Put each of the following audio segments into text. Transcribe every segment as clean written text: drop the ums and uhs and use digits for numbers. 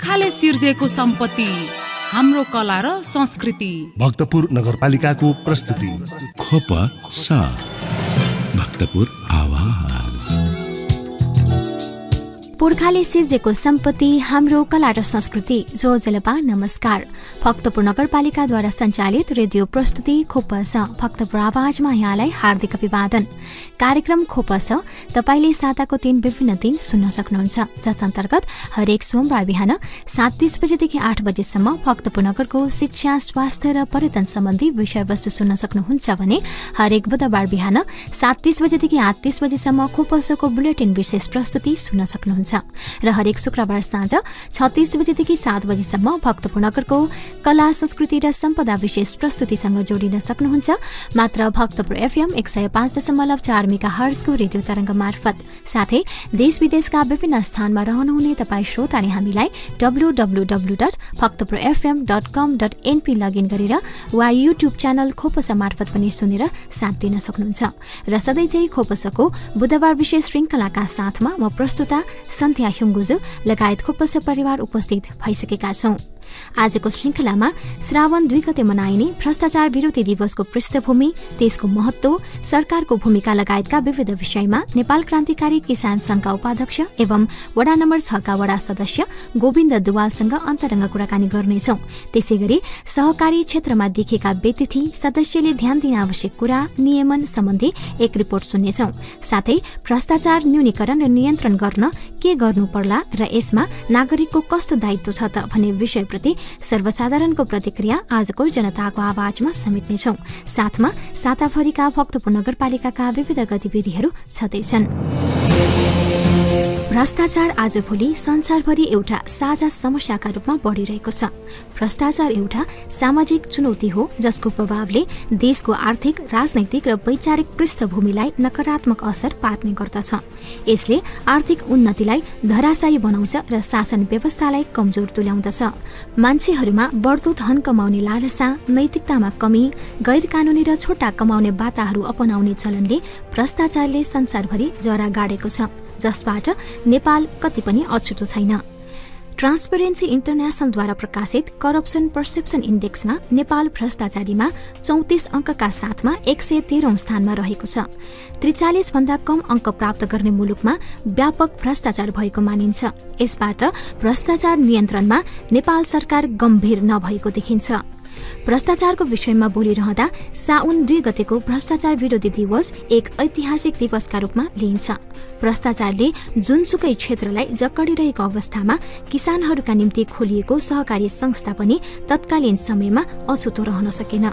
पुर्खाले सिर्जेको सम्पत्ति हाम्रो कला र संस्कृति। भक्तपुर नगरपालिकाको प्रस्तुति खोपा सा भक्तपुर आवाज। पुर्खाले सिर्जेको सम्पत्ति हाम्रो कला र संस्कृति। जो जलपा नमस्कार। भक्तपुर नगरपालिकाद्वारा सञ्चालित रेडियो प्रस्तुति खोपस भक्तपुर आवाजमा यहाँलाई हार्दिक अभिवादन। कार्यक्रम खोपस तपाईले साताको 3 विभिन्न दिन सुन्न सक्नुहुन्छ, जस अन्तर्गत हरेक सोमबार बिहान 7:30 बजेदेखि 8 बजेसम्म भक्तपुर नगरको शिक्षा, स्वास्थ्य र पर्यटन सम्बन्धी विषयवस्तु सुन्न सक्नुहुन्छ भने हरेक बुधबार बिहान 7:30 बजेदेखि 8:30 बजेसम्म खोपसको बुलेटिन विशेष प्रस्तुति सुन्न सक्नुहुन्छ र हरेक शुक्रबार साँझ 6:30 बजेदेखि 7 बजेसम्म भक्तपुर नगरको कला, संस्कृति र सम्पदा विशेष प्रस्तुतिसँग जोडिन सक्नुहुन्छ मात्र भक्तपुर FM 105.4 मेगाहर्जको रेडियो तरङ्ग मार्फत। साथै देश विदेशका विभिन्न स्थानमा रहनुहुने तपाईँ श्रोताले हामीलाई www.bhaktapurfm.com.np लगइन गरेर वा युट्युब च्यानल खोपसा मार्फत पनि सुनेर साथ दिन सक्नुहुन्छ। र सधैँ चाहिँ खोपसाको बुधबार विशेष श्रृङ्खलाका साथमा म प्रस्तुता सन्ध्या ह्युङ्गुजु लगायत खोपसा परिवार उपस्थित भइसकेका छौं। आजको श्रृङ्खलामा श्रावण 2 गते मनाइने भ्रष्टाचार विरोधी दिवसको पृष्ठभूमि, त्यसको महत्त्व, सरकारको भूमिका लगायतका विविध विषयमा नेपाल क्रान्तिकारी किसान संघका उपाध्यक्ष एवं वडा नम्बर 6 का वडा सदस्य गोविन्द दुवालसँग अन्तरङ्ग कुराकानी गर्नेछौं। त्यसैगरी सहकारी क्षेत्रमा देखेका व्यतिथि, सदस्यले ध्यान दिन आवश्यक कुरा, नियमन सम्बन्धी एक रिपोर्ट सुन्नेछौं। साथै भ्रष्टाचार न्यूनीकरण र नियन्त्रण गर्न के गर्नु पर्ला र यसमा नागरिकको कस्तो दायित्व छ त भन्ने विषयप्रति सर्वसाधारणको प्रतिक्रिया आजको जनताको आवाजमा समेट्नेछौं। साथमा साताभरिका भक्तपुर नगरपालिकाका विविध गतिविधिहरू छँदैछन्। भ्रष्टाचार आजभोलि संसारभरि एउटा साझा समस्याका रूपमा बढिरहेको छ। भ्रष्टाचार एउटा सामाजिक चुनौती हो जसको प्रभावले देशको आर्थिक, राजनैतिक र वैचारिक पृष्ठभूमिलाई नकारात्मक असर पार्ने गर्दछ। यसले आर्थिक उन्नतिलाई धराशायी बनाउँछ र शासन व्यवस्थालाई कमजोर तुल्याउँदछ। मान्छेहरूमा बढ्दो धन कमाउने लालसा, नैतिकतामा कमी, गैर कानुनी र छोटा कमाउने बाटाहरू अपनाउने चलनले भ्रष्टाचारले संसारभरि जरा गाडेको छ, जसबाट नेपाल कति पनि अछुतो छैन। ट्रान्सपेरेन्सी इन्टरनेसनलद्वारा प्रकाशित करप्सन पर्सेप्सन इन्डेक्समा नेपाल भ्रष्टाचारीमा 34 अङ्कका साथमा 113औं स्थानमा रहेको छ। 43 भन्दा कम अङ्क प्राप्त गर्ने मुलुकमा व्यापक भ्रष्टाचार भएको मानिन्छ। यसबाट भ्रष्टाचार नियन्त्रणमा नेपाल सरकार गम्भीर नभएको देखिन्छ। भ्रष्टाचारको विषयमा बोलिरहँदा साउन 2 गतेको भ्रष्टाचार विरोधी दिवस एक ऐतिहासिक दिवसका रूपमा लिइन्छ। भ्रष्टाचारले जुनसुकै क्षेत्रलाई जकडिरहेको अवस्थामा किसानहरूका निम्ति खोलिएको सहकारी संस्था पनि तत्कालीन समयमा अछुतो रहन सकेन।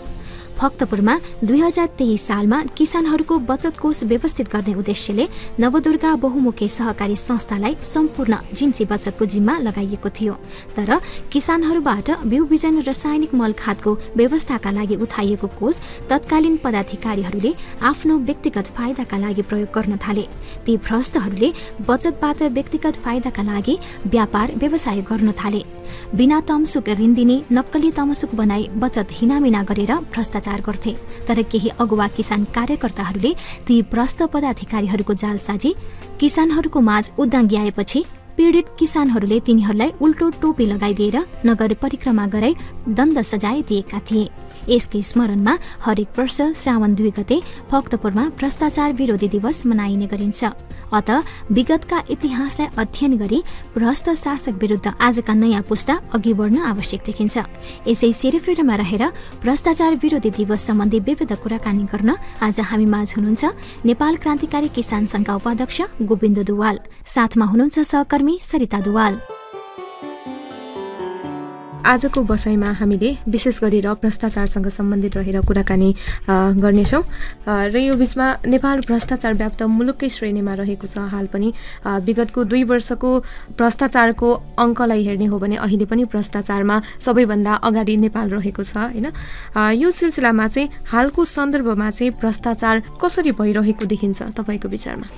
भक्तपुरमा 2023 सालमा किसानहरूको बचत कोष व्यवस्थित गर्ने उद्देश्यले नवदुर्गा बहुमुखी सहकारी संस्थालाई सम्पूर्ण जिन्सी बचतको जिम्मा लगाइएको थियो। तर किसानहरूबाट बिउ बिजन रासायनिक मल खादको व्यवस्थाका लागि उठाइएको कोष तत्कालीन पदाधिकारीहरूले आफ्नो व्यक्तिगत फाइदाका लागि प्रयोग गर्न थाले। ती भ्रष्टहरूले बचतबाट व्यक्तिगत फाइदाका लागि व्यापार व्यवसाय गर्न थाले। बिना तमसुक ऋण दिने, नक्कली तमसुक बनाई बचत हिनामिना गरेर भ्रष्टाचार गर्थे। तर केही अगुवा किसान कार्यकर्ताहरूले ती भ्रष्ट पदाधिकारीहरूको जाल साजी किसानहरूको माझ उद्दाङ्ग्याएपछि पीडित किसानहरूले तिनीहरूलाई उल्टो टोपी लगाइदिएर नगर परिक्रमा गराई दण्ड सजाय दिएका थिए। यसकै स्मरणमा हरेक वर्ष श्रावण 2 गते भक्तपुरमा भ्रष्टाचार विरोधी दिवस मनाइने गरिन्छ। अत विगतका इतिहासलाई अध्ययन गरी भ्रष्ट शासक विरुद्ध आजका नयाँ पुस्ता अघि बढ्न आवश्यक देखिन्छ। यसै सेरोफेरोमा रहेर भ्रष्टाचार विरोधी दिवस सम्बन्धी विविध कुराकानी गर्न आज हामी माझ हुनुहुन्छ नेपाल क्रान्तिकारी किसान संघका उपाध्यक्ष गोविन्द दुवाल, साथमा हुनुहुन्छ सहकर्मी सरिता दुवाल। आजको बसाइमा हामीले विशेष गरेर भ्रष्टाचारसँग सम्बन्धित रहेर कुराकानी गर्नेछौँ र यो बीचमा नेपाल भ्रष्टाचार व्याप्त मुलुककै श्रेणीमा रहेको छ। हाल पनि विगतको 2 वर्षको भ्रष्टाचारको अङ्कलाई हेर्ने हो भने अहिले पनि भ्रष्टाचारमा सबैभन्दा अगाडि नेपाल रहेको छ हैन। यो सिलसिलामा चाहिँ हालको सन्दर्भमा चाहिँ भ्रष्टाचार कसरी भइरहेको देखिन्छ तपाईको विचारमा?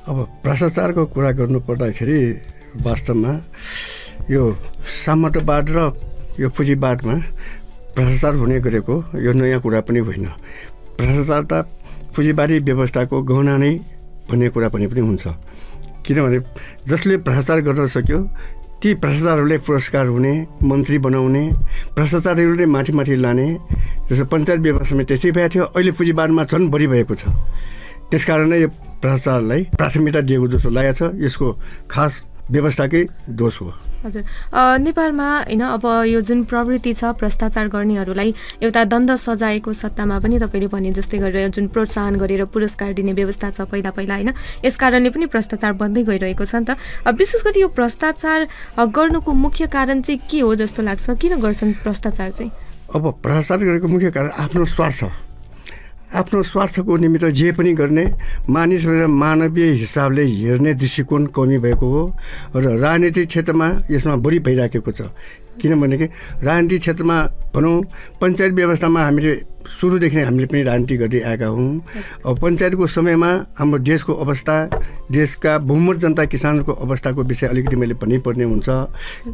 अब भ्रष्टाचारको कुरा गर्नु पर्दाखेरि वास्तवमा यो सामन्तवाद र यो पुँजीवादमा भ्रष्टाचार हुने गरेको यो नयाँ कुरा पनि होइन। भ्रष्टाचार त पुँजीवादी व्यवस्थाको गहना नै भन्ने कुरा पनि हुन्छ। किनभने जसले भ्रष्टाचार गर्न सक्यो ती भ्रष्टाचारहरूले पुरस्कार हुने, मन्त्री बनाउने, भ्रष्टाचारहरूले माथि माथि लाने, जस्तो पञ्चायत व्यवस्थामा त्यस्तै भएको थियो। अहिले पुँजीवादमा झन् बढी भएको छ। त्यसकारण नै यो भ्रष्टाचारलाई प्राथमिकता दिएको जस्तो लागेको छ। यसको खास व्यवस्थाकै दोष हो। हजुर, नेपालमा होइन अब यो जुन प्रवृत्ति छ भ्रष्टाचार गर्नेहरूलाई एउटा दण्ड सजायको सट्टामा पनि तपाईँले भने जस्तै गरेर जुन प्रोत्साहन गरेर पुरस्कार दिने व्यवस्था छ पहिला होइन, यस कारणले पनि भ्रष्टाचार बन्दै गइरहेको छ नि त। विशेष गरी यो भ्रष्टाचार गर्नुको मुख्य कारण चाहिँ के हो जस्तो लाग्छ? किन गर्छन् भ्रष्टाचार चाहिँ? अब भ्रष्टाचार गरेको मुख्य कारण आफ्नो स्वार्थको निमित्त जे पनि गर्ने, मानिसहरू मानवीय हिसाबले हेर्ने दृष्टिकोण कमी भएको हो र राजनीतिक क्षेत्रमा यसमा बढी भइराखेको छ। किनभनेकि राजनीतिक क्षेत्रमा भनौँ पञ्चायत व्यवस्थामा हामीले सुरुदेखि नै हामीले पनि राजनीति गर्दै आएका हौँ। अब पञ्चायतको समयमा हाम्रो देशको अवस्था, देशका बहुमत जनता किसानहरूको अवस्थाको विषय अलिकति मैले भन्नुपर्ने हुन्छ।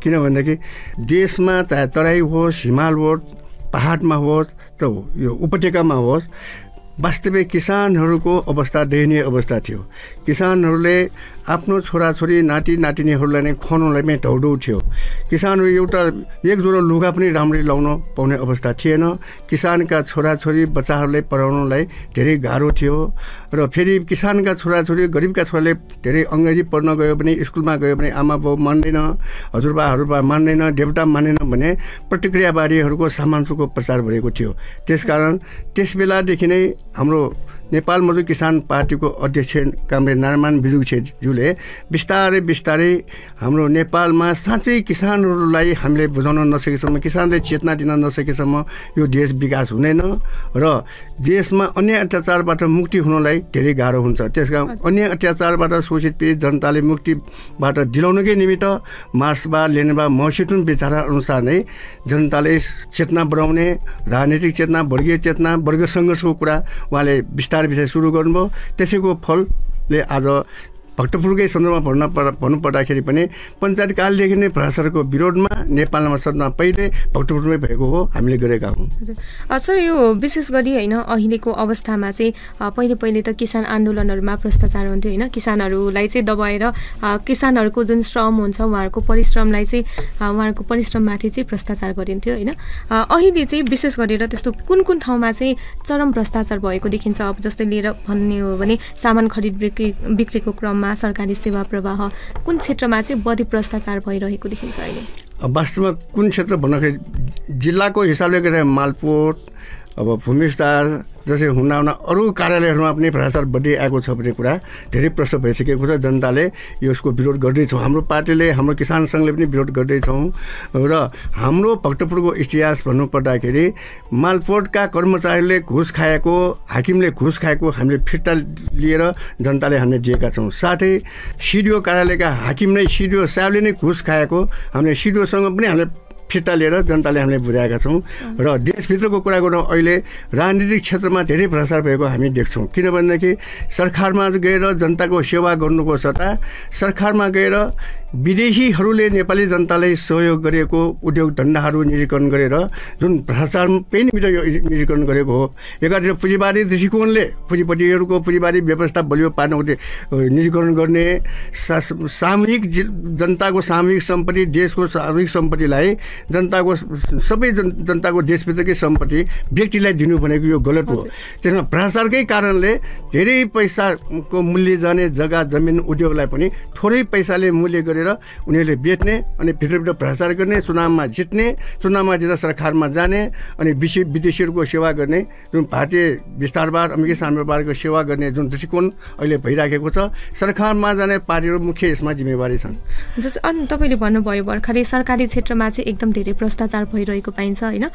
किनभनेदेखि देशमा चाहे तराई होस्, हिमाल होस्, पहाडमा होस्, त यो उपत्यकामा होस्, वास्तविक किसानहरूको अवस्था दयनीय अवस्था थियो। किसानहरूले आफ्नो छोराछोरी नाति नातिनीहरूलाई नै खुवाउनलाई पनि धौडौ थियो। किसानहरू एउटा एक जोरो लुगा पनि राम्ररी लाउन पाउने अवस्था थिएन। किसानका छोराछोरी बच्चाहरूलाई पढाउनलाई धेरै गाह्रो थियो र फेरि किसानका छोराछोरी गरिबका छोराले धेरै अङ्ग्रेजी पढ्न गयो भने, स्कुलमा गयो भने आमा बाउ मान्दैन, हजुरबा मान्दैन, देवता मान्दैन भने प्रतिक्रियावादीहरूको सामान्यको प्रचार भएको थियो। त्यसकारण त्यस बेलादेखि नै हाम्रो नेपाल मजदुर किसान पार्टीको अध्यक्ष कामरेड नारायण बिजुछेज्यूले बिस्तारै हाम्रो नेपालमा साँच्चै किसानहरूलाई हामीले बुझाउन नसकेसम्म, किसानले चेतना दिन नसकेसम्म यो देश विकास हुँदैन र देशमा अन्य अत्याचारबाट मुक्ति हुनलाई धेरै गाह्रो हुन्छ। त्यसकारण अन्य अत्याचारबाट शोषित पीडित जनताले मुक्तिबाट दिलाउनकै निमित्त मार्क्सवाद, लेनिनवाद, माओवादीको विचार अनुसार नै जनताले चेतना बढाउने, राजनीतिक चेतना, वर्गीय चेतना, वर्ग सङ्घर्षको कुरा उहाँले विषय सुरु गर्नुभयो। त्यसैको फलले आज भक्तपुरकै सन्दर्भमा भन्नुपर्दाखेरि पनि पञ्चायत कालदेखि नै भ्रष्टाचारको विरोधमा नेपालमा सबभन्दा पहिले भक्तपुरमै भएको हो, हामीले गरेका हौँ। सर, यो विशेष गरी होइन अहिलेको अवस्थामा चाहिँ पहिले त किसान आन्दोलनहरूमा भ्रष्टाचार हुन्थ्यो होइन, किसानहरूलाई चाहिँ दबाएर किसानहरूको जुन श्रम हुन्छ उहाँहरूको परिश्रमलाई चाहिँ उहाँहरूको परिश्रममाथि चाहिँ भ्रष्टाचार गरिन्थ्यो होइन। अहिले चाहिँ विशेष गरेर त्यस्तो कुन ठाउँमा चाहिँ चरम भ्रष्टाचार भएको देखिन्छ? अब जस्तै लिएर भन्ने हो भने सामान खरिद बिक्रीको क्रममा, सरकारी सेवा प्रवाह, कुन क्षेत्रमा चाहिँ बढी भ्रष्टाचार भइरहेको देखिन्छ अहिले? वास्तवमा कुन क्षेत्र भन्दाखेरि जिल्लाको हिसाबले गरेर मालपोत, अब भूमिस्तार जसै हुना अरू कार्यालयहरूमा पनि भ्रष्टाचार बढी आएको छ भन्ने कुरा धेरै प्रश्न भइसकेको छ। जनताले यसको विरोध गर्दैछौँ, हाम्रो पार्टीले, हाम्रो किसान सङ्घले पनि विरोध गर्दैछौँ र हाम्रो भक्तपुरको इतिहास भन्नुपर्दाखेरि मालपोतका कर्मचारीले घुस खाएको, हाकिमले घुस खाएको हामीले फिर्ता लिएर जनताले हामीले दिएका छौँ। साथै सिडिओ कार्यालयका हाकिम नै, सिडिओ साहबले नै घुस खाएको हामीले सिडिओसँग पनि हामीले फिर्ता लिएर जनताले हामीले बुझाएका छौँ। र देशभित्रको कुरा गरौँ, अहिले राजनीतिक क्षेत्रमा धेरै भ्रष्टाचार भएको हामी देख्छौँ। किनभनेदेखि सरकारमा गएर जनताको सेवा गर्नुको सट्टा सरकारमा गएर विदेशीहरूले नेपाली जनतालाई सहयोग गरेको उद्योग धन्दाहरू निरीक्षण गरेर जुन भ्रष्टाचारकै निमित्त यो निरीक्षण गरेको हो। एकातिर पुँजीवादी दृष्टिकोणले पुँजीपतिहरूको पुँजीवादी व्यवस्था बलियो पार्न निरीक्षण गर्ने, सामूहिक जनताको सामूहिक सम्पत्ति, देशको सामूहिक सम्पत्तिलाई जनताको सबै जनताको देशभित्रकै सम्पत्ति व्यक्तिलाई दिनु भनेको यो गलत हो। त्यसमा भ्रष्टाचारकै कारणले धेरै पैसाको मूल्य जाने जग्गा जमिन उद्योगलाई पनि थोरै पैसाले मूल्य गरेर उनीहरूले बेच्ने अनि भित्रभित्र भ्रष्टाचार गर्ने, चुनावमा जित्ने, चुनावमा जित्दा सरकारमा जाने अनि विदेशीहरूको सेवा गर्ने, जुन भारतीय विस्तारवाद, अमेरिकी साम्राज्यवादको सेवा गर्ने जुन दृष्टिकोण अहिले भइराखेको छ, सरकारमा जाने पार्टीहरू मुख्य यसमा जिम्मेवारी छन्। अनि तपाईँले भन्नुभयो भर्खरै सरकारी क्षेत्रमा चाहिँ एकदम धेरै भ्रष्टाचार भइरहेको पाइन्छ होइन।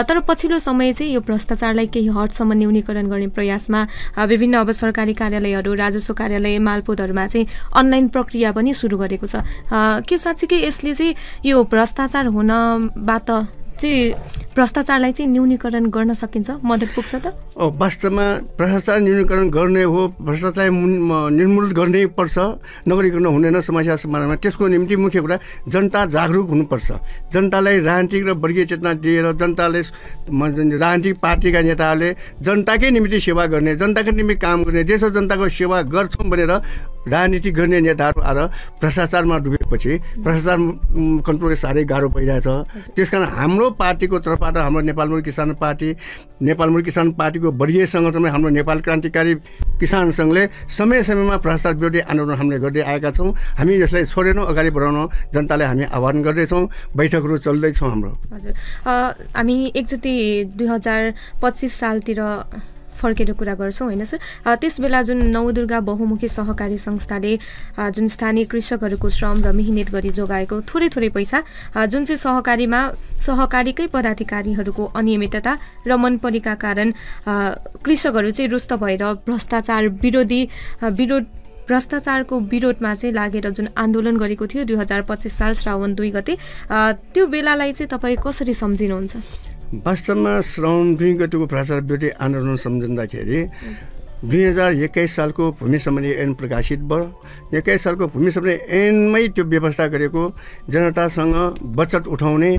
तर पछिल्लो समय चाहिँ यो भ्रष्टाचारलाई केही हदसम्म न्यूनीकरण गर्ने प्रयासमा विभिन्न अब सरकारी कार्यालयहरू, राजस्व कार्यालय, मालपोतहरूमा चाहिँ अनलाइन प्रक्रिया पनि सुरु गरेको छ। के साँच्चीकै यसले चाहिँ यो भ्रष्टाचार हुनबाट चाहिँ भ्रष्टाचारलाई चाहिँ न्यूनीकरण गर्न सकिन्छ, मद्दत पुग्छ त? वास्तवमा भ्रष्टाचार न्यूनीकरण गर्ने हो, भ्रष्टाचार निर्मूल गर्नै पर्छ, नगरिकन हुँदैन समस्या समाधानमा। त्यसको निम्ति मुख्य कुरा जनता जागरुक हुनुपर्छ। जनतालाई राजनीतिक र वर्गीय चेतना दिएर जनताले राजनीतिक पार्टीका नेताहरूले जनताकै निम्ति सेवा गर्ने, जनताकै निम्ति काम गर्ने, देश र जनताको सेवा गर्छौँ भनेर राजनीति गर्ने नेताहरू आएर भ्रष्टाचारमा डुबे भइसकेपछि भ्रष्टाचार कन्ट्रोल साह्रै गाह्रो भइरहेछ। त्यसकारण हाम्रो पार्टीको तर्फबाट हाम्रो नेपाल मुक्ति किसान पार्टी, नेपाल मुक्ति किसान पार्टीको वरिय सङ्गठनमा हाम्रो नेपाल क्रान्तिकारी किसान सङ्घले समय समयमा भ्रष्टाचार विरोधी आन्दोलन हामीले गर्दै आएका छौँ। हामी यसलाई छोडेनौँ, अगाडि बढाउन जनतालाई हामी आह्वान गर्दैछौँ। बैठकहरू चल्दैछौँ हाम्रो। हजुर, हामी एकचोटि 2025 सालतिर फर्केर कुरा गर्छौँ होइन सर? त्यस बेला जुन नवदुर्गा बहुमुखी सहकारी संस्थाले जुन स्थानीय कृषकहरूको श्रम र मिहिनेत गरी जोगाएको थोरै थोरै पैसा जुन चाहिँ सहकारीकै पदाधिकारीहरूको अनियमितता र मनपरीका कारण कृषकहरू चाहिँ रुष्ट भएर भ्रष्टाचारको विरोधमा चाहिँ लागेर जुन आन्दोलन गरेको थियो 2025 साल श्रावण 2 गते, त्यो बेलालाई चाहिँ तपाईँ कसरी सम्झिनुहुन्छ? वास्तवमा श्रावण 2 गतेको भ्रष्टाचार विरोधी आन्दोलन सम्झँदाखेरि 2021 सालको भूमि सम्बन्धी ऐन प्रकाशित भयो। 21 सालको भूमि सम्बन्धी ऐनमै त्यो व्यवस्था गरेको जनतासँग बचत उठाउने,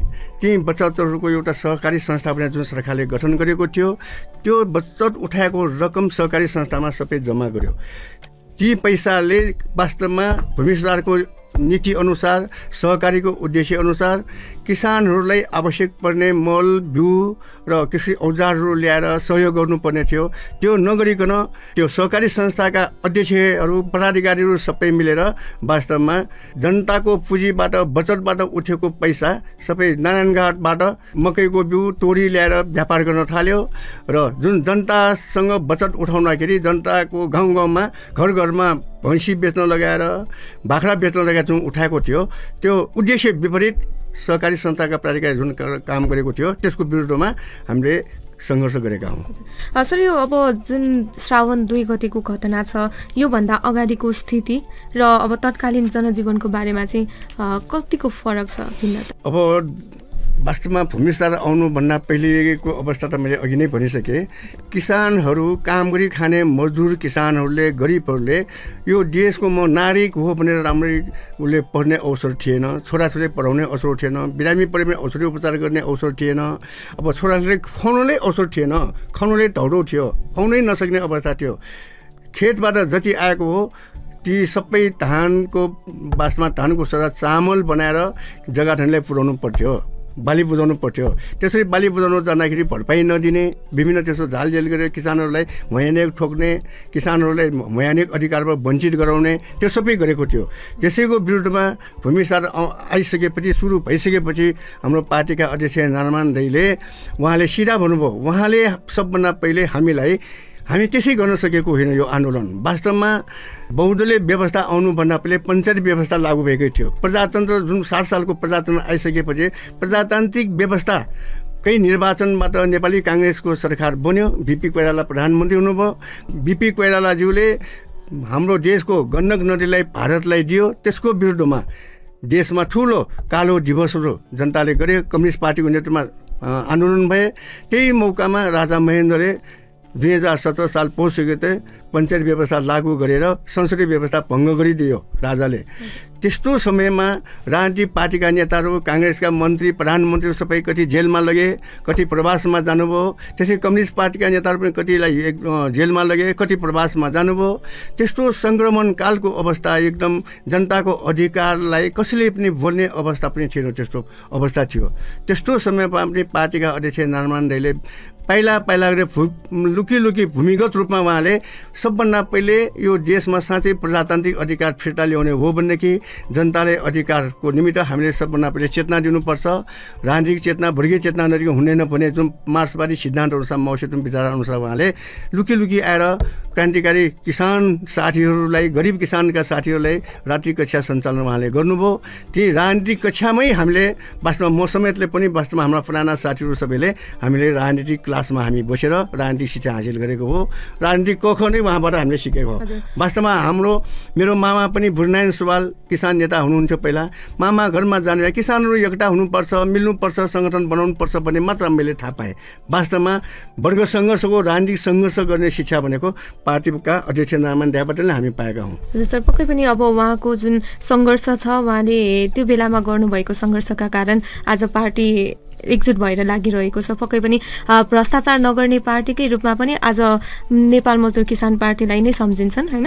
ती बचतहरूको एउटा सहकारी संस्था पनि जुन सरकारले गठन गरेको थियो, त्यो बचत उठाएको रकम सहकारी संस्थामा सबै जम्मा गर्यो। ती पैसाले वास्तवमा भूमि सुधारको नीति अनुसार, सहकारीको उद्देश्य अनुसार किसानहरूलाई आवश्यक पर्ने मल, बिउ र कृषि औजारहरू ल्याएर सहयोग गर्नुपर्ने थियो। त्यो नगरिकन त्यो सहकारी संस्थाका अध्यक्षहरू, पदाधिकारीहरू सबै मिलेर वास्तवमा जनताको पुँजीबाट, बचतबाट उठेको पैसा सबै नारायणघाटबाट मकैको बिउ, तोरी ल्याएर व्यापार गर्न थाल्यो। र जुन जनतासँग बचत उठाउँदाखेरि जनताको गाउँ गाउँमा, घर घरमा भैँसी बेच्न लगाएर, बाख्रा बेच्न लगाएर जुन उठाएको थियो, त्यो उद्देश्य विपरीत सहकारी संस्थाका पदाधिकारी जुन काम गरेको थियो त्यसको विरुद्धमा हामीले सङ्घर्ष गरेका हौँ। सर, यो अब जुन श्रावण 2 गतेको घटना छ, योभन्दा अगाडिको स्थिति र अब तत्कालीन जनजीवनको बारेमा चाहिँ कतिको फरक छ, भिन्नता? अब वास्तवमा भूमि सुधार आउनुभन्दा पहिलेको अवस्था त मैले अघि नै भनिसकेँ। किसानहरू, काम गरी खाने मजदुर किसानहरूले, गरिबहरूले यो देशको म नागरिक हो भनेर राम्ररी उसले पढ्ने अवसर थिएन, छोराछोरी पढाउने अवसर थिएन, बिरामी परे पनि औषधि उपचार गर्ने अवसर थिएन। अब छोराछोरी खुवाउनै अवसर थिएन, खुवाउनै धौडो थियो, खुवाउनै नसक्ने अवस्था थियो। खेतबाट जति आएको हो ती सबै धानको बासमा धानको सरा चामल बनाएर जग्गाधनीलाई पुर्याउनु पर्थ्यो, बाली बुझाउनु पर्थ्यो। त्यसरी बाली बुझाउनु जाँदाखेरि भरपाई नदिने, विभिन्न त्यस्तो झालझेल गरेर किसानहरूलाई भयानक ठोक्ने, किसानहरूलाई भयानक अधिकारबाट वञ्चित गराउने, त्यो सबै गरेको थियो। त्यसैको विरुद्धमा भूमि सुधार आइसकेपछि, सुरु भइसकेपछि हाम्रो पार्टीका अध्यक्ष नारायण दाइले उहाँले सिधा भन्नुभयो, उहाँले सबभन्दा पहिले हामी त्यसै गर्न सकेको होइन यो आन्दोलन। वास्तवमा बहुदलीय व्यवस्था आउनुभन्दा पहिले पञ्चायत व्यवस्था लागू भएकै थियो। प्रजातन्त्र जुन 60 सालको प्रजातन्त्र आइसकेपछि प्रजातान्त्रिक व्यवस्थाकै निर्वाचनबाट नेपाली काङ्ग्रेसको सरकार बन्यो। बिपी कोइराला प्रधानमन्त्री हुनुभयो। बिपी कोइरालाज्यूले हाम्रो देशको गण्डक नदीलाई भारतलाई दियो। त्यसको विरुद्धमा देशमा ठुलो कालो दिवसहरू जनताले गरे, कम्युनिस्ट पार्टीको नेतृत्वमा आन्दोलन भए। त्यही मौकामा राजा महेन्द्रले 2017 साल पौष गते पञ्चायत व्यवस्था लागू गरेर संसदीय व्यवस्था भङ्ग गरिदियो राजाले। त्यस्तो समयमा राजनीतिक पार्टीका नेताहरू, काङ्ग्रेसका मन्त्री, प्रधानमन्त्री सबै कति जेलमा लगे, कति प्रवासमा जानुभयो। त्यसै कम्युनिस्ट पार्टीका नेताहरू पनि कतिलाई जेलमा लगे, कति प्रवासमा जानुभयो। त्यस्तो सङ्क्रमणकालको अवस्था, एकदम जनताको अधिकारलाई कसैले पनि बोल्ने अवस्था पनि थिएन, त्यस्तो अवस्था थियो। त्यस्तो समयमा पनि पार्टीका अध्यक्ष नारायण दाइले पहिला लुकी भूमिगत रूपमा उहाँले सबभन्दा पहिले यो देशमा साँच्चै प्रजातान्त्रिक अधिकार फिर्ता ल्याउने हो भनेदेखि जनताले अधिकारको निमित्त हामीले सबभन्दा पहिले चेतना दिनुपर्छ। राजनीतिक चेतना, वर्गीय चेतना नदिएको हुँदैन भने जुन मार्क्सवादी सिद्धान्त अनुसार, माओवादी विचार अनुसार उहाँले लुकी आएर क्रान्तिकारी किसान साथीहरूलाई, गरिब किसानका साथीहरूलाई राजनीतिक कक्षा सञ्चालन उहाँले गर्नुभयो। ती राजनीतिक कक्षामै हामीले वास्तवमा म समेतले पनि वास्तवमा हाम्रा पुराना साथीहरू सबैले हामीले राजनीतिक क्लासमा हामी बसेर राजनीतिक शिक्षा हासिल गरेको हो। राजनीतिक कख नै उहाँबाट हामीले सिकेको हो। वास्तवमा मेरो मामा पनि भुजनारायण सुवाल किसान नेता हुनुहुन्थ्यो पहिला। मामा घरमा जानेर किसानहरू एकता हुनुपर्छ, मिल्नुपर्छ, सङ्गठन बनाउनुपर्छ भन्ने मात्र मैले थाहा पाएँ। वास्तवमा वर्ग सङ्घर्षको, राजनीतिक सङ्घर्ष गर्ने शिक्षा भनेको पार्टीका अध्यक्ष नारायण दाइबाट नै हामी पाएका हौँ। सर, पक्कै पनि अब उहाँको जुन सङ्घर्ष छ, उहाँले त्यो बेलामा गर्नुभएको सङ्घर्षका कारण आज पार्टी एकजुट भएर लागिरहेको छ। पक्कै पनि भ्रष्टाचार नगर्ने पार्टीकै रूपमा पनि आज नेपाल मजदुर किसान अपोजिसन पार्टीलाई नै सम्झिन्छन् होइन।